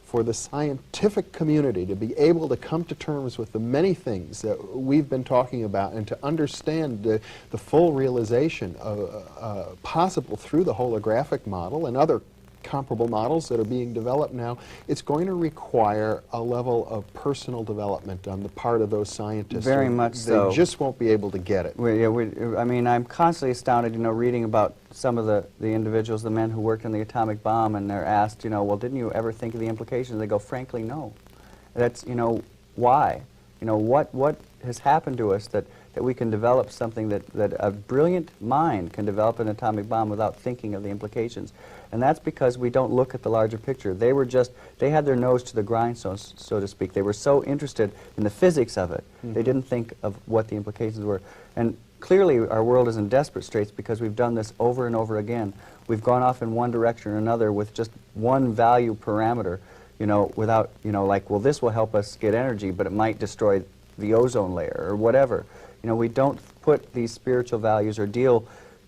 for the scientific community to be able to come to terms with the many things that we've been talking about and to understand the full realization of, possible through the holographic model and other comparable models that are being developed now, it's going to require a level of personal development on the part of those scientists. Very much so. They just won't be able to get it. I mean, I'm constantly astounded, you know, reading about some of the individuals, the men who worked on the atomic bomb, and they're asked, you know, well, didn't you ever think of the implications? They go, frankly, no. That's, you know, why? You know, what has happened to us that we can develop something that a brilliant mind can develop an atomic bomb without thinking of the implications? And that's because we don't look at the larger picture. They had their nose to the grindstone, so to speak. They were so interested in the physics of it, they didn't think of what the implications were. And clearly our world is in desperate straits because we've done this over and over again. We've gone off in one direction or another with just one value parameter, you know, without, you know, like, well, this will help us get energy, but it might destroy the ozone layer or whatever. You know, we don't put these spiritual values or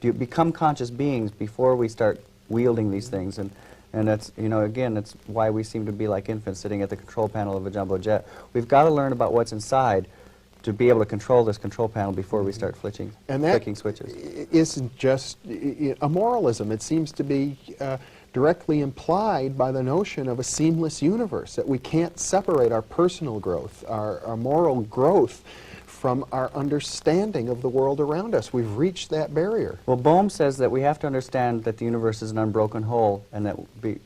become conscious beings before we start wielding these things. And that's, you know, again, that's why we seem to be like infants sitting at the control panel of a jumbo jet. We've got to learn about what's inside to be able to control this control panel before we start flicking switches. Isn't just a moralism. It seems to be directly implied by the notion of a seamless universe, that we can't separate our personal growth, our moral growth, from our understanding of the world around us. We've reached that barrier. Well, Bohm says that we have to understand that the universe is an unbroken whole, and that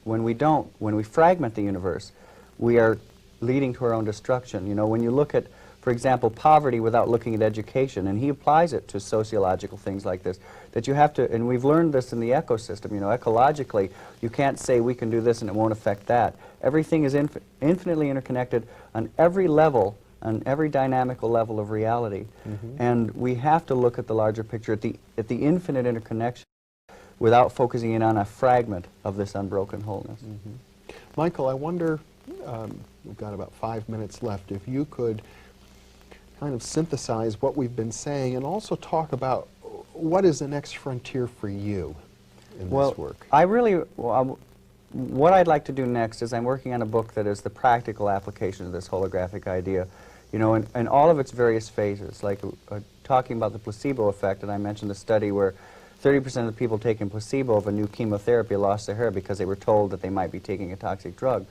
when we fragment the universe, we are leading to our own destruction. You know, when you look at, for example, poverty without looking at education, and he applies it to sociological things like this, that you have to, and we've learned this in the ecosystem, you know, ecologically, you can't say we can do this and it won't affect that. Everything is infinitely interconnected on every level, on every dynamical level of reality. And we have to look at the larger picture, at the infinite interconnection, without focusing in on a fragment of this unbroken wholeness. Michael, I wonder, we've got about 5 minutes left, if you could kind of synthesize what we've been saying and also talk about what is the next frontier for you in this work. What I'd like to do next is I'm working on a book that is the practical application of this holographic idea, you know, in all of its various phases, like talking about the placebo effect, and I mentioned the study where 30% of the people taking placebo of a new chemotherapy lost their hair because they were told that they might be taking a toxic drug.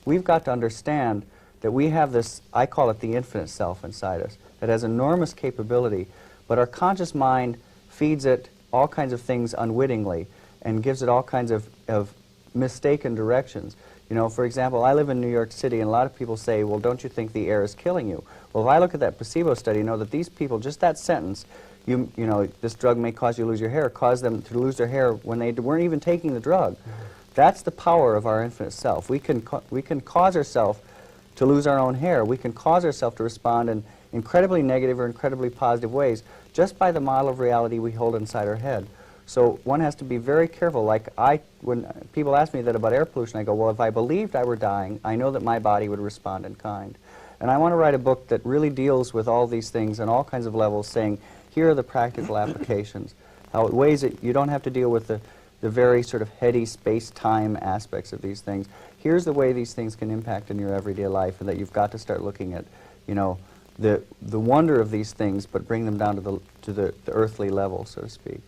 We've got to understand that we have this, I call it the infinite self inside us, that has enormous capability, but our conscious mind feeds it all kinds of things unwittingly and gives it all kinds of mistaken directions. You know, for example, I live in New York City, and a lot of people say, well, don't you think the air is killing you? Well, if I look at that placebo study, you know that these people, just that sentence, you know, this drug may cause you to lose your hair, caused them to lose their hair when they weren't even taking the drug. That's the power of our infinite self. We can cause ourselves to lose our own hair. We can cause ourselves to respond in incredibly negative or incredibly positive ways just by the model of reality we hold inside our head. So one has to be very careful. Like when people ask me that about air pollution, I go, well, if I believed I were dying, I know that my body would respond in kind. And I want to write a book that really deals with all these things on all kinds of levels, saying, here are the practical applications, how ways that you don't have to deal with the very sort of heady space-time aspects of these things. Here's the way these things can impact in your everyday life, and that you've got to start looking at, you know, the wonder of these things, but bring them down to the earthly level, so to speak.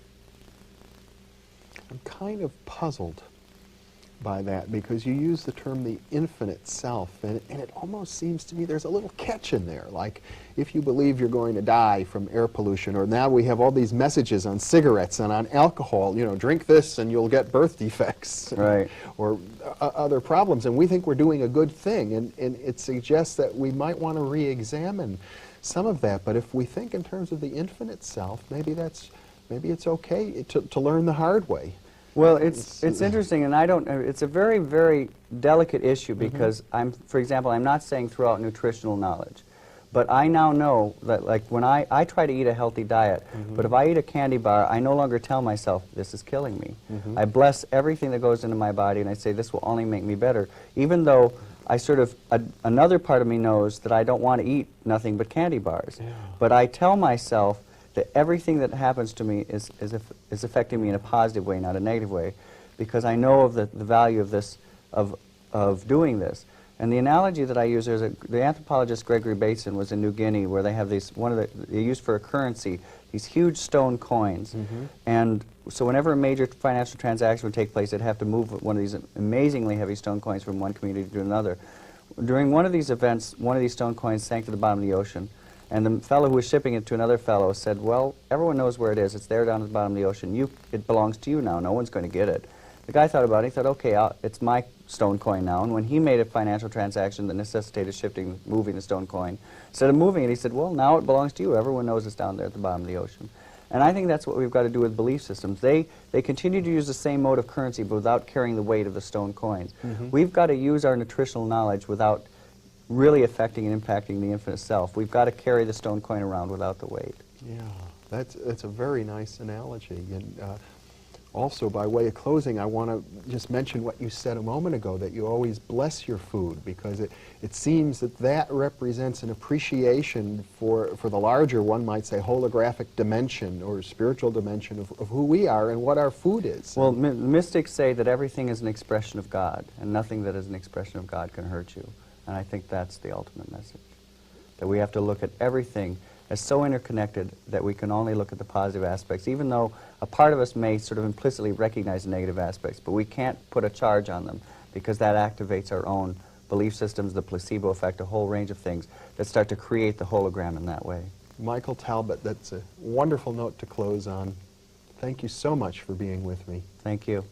I'm kind of puzzled by that, because you use the term the infinite self, and it almost seems to me there's a little catch in there. Like, if you believe you're going to die from air pollution, or now we have all these messages on cigarettes and on alcohol, you know, drink this and you'll get birth defects, right, or other problems, and we think we're doing a good thing, and it suggests that we might want to re-examine some of that. But if we think in terms of the infinite self, maybe it's okay to learn the hard way. Well, it's interesting, and it's a very, very delicate issue, because for example, I'm not saying throw out nutritional knowledge, but I now know that, like, when I try to eat a healthy diet, but if I eat a candy bar, I no longer tell myself, this is killing me. I bless everything that goes into my body, and I say, this will only make me better, even though I sort of, another part of me knows that I don't want to eat nothing but candy bars. Yeah. But I tell myself that everything that happens to me is affecting me in a positive way, not a negative way, because I know of the value of this, of doing this. And the analogy that I use, the anthropologist Gregory Bateson was in New Guinea, where they have these, they use for a currency, these huge stone coins. And so whenever a major financial transaction would take place, they'd have to move one of these amazingly heavy stone coins from one community to another. During one of these events, one of these stone coins sank to the bottom of the ocean. And the fellow who was shipping it to another fellow said, well, everyone knows where it is. It's there down at the bottom of the ocean. It belongs to you now. No one's going to get it. The guy thought about it. He thought, okay, it's my stone coin now. And when he made a financial transaction that necessitated moving the stone coin, instead of moving it, he said, well, now it belongs to you. Everyone knows it's down there at the bottom of the ocean. And I think that's what we've got to do with belief systems. They continue to use the same mode of currency, but without carrying the weight of the stone coins. We've got to use our nutritional knowledge without really affecting and impacting the infinite self. We've got to carry the stone coin around without the weight. Yeah, that's a very nice analogy. And Also, by way of closing, I want to just mention what you said a moment ago, that you always bless your food, because it seems that that represents an appreciation for the larger, one might say, holographic dimension or spiritual dimension of who we are and what our food is. Well, mystics say that everything is an expression of God, and nothing that is an expression of God can hurt you. And I think that's the ultimate message, that we have to look at everything as so interconnected that we can only look at the positive aspects, even though a part of us may sort of implicitly recognize the negative aspects, but we can't put a charge on them, because that activates our own belief systems, the placebo effect, a whole range of things that start to create the hologram in that way. Michael Talbot, that's a wonderful note to close on. Thank you so much for being with me. Thank you.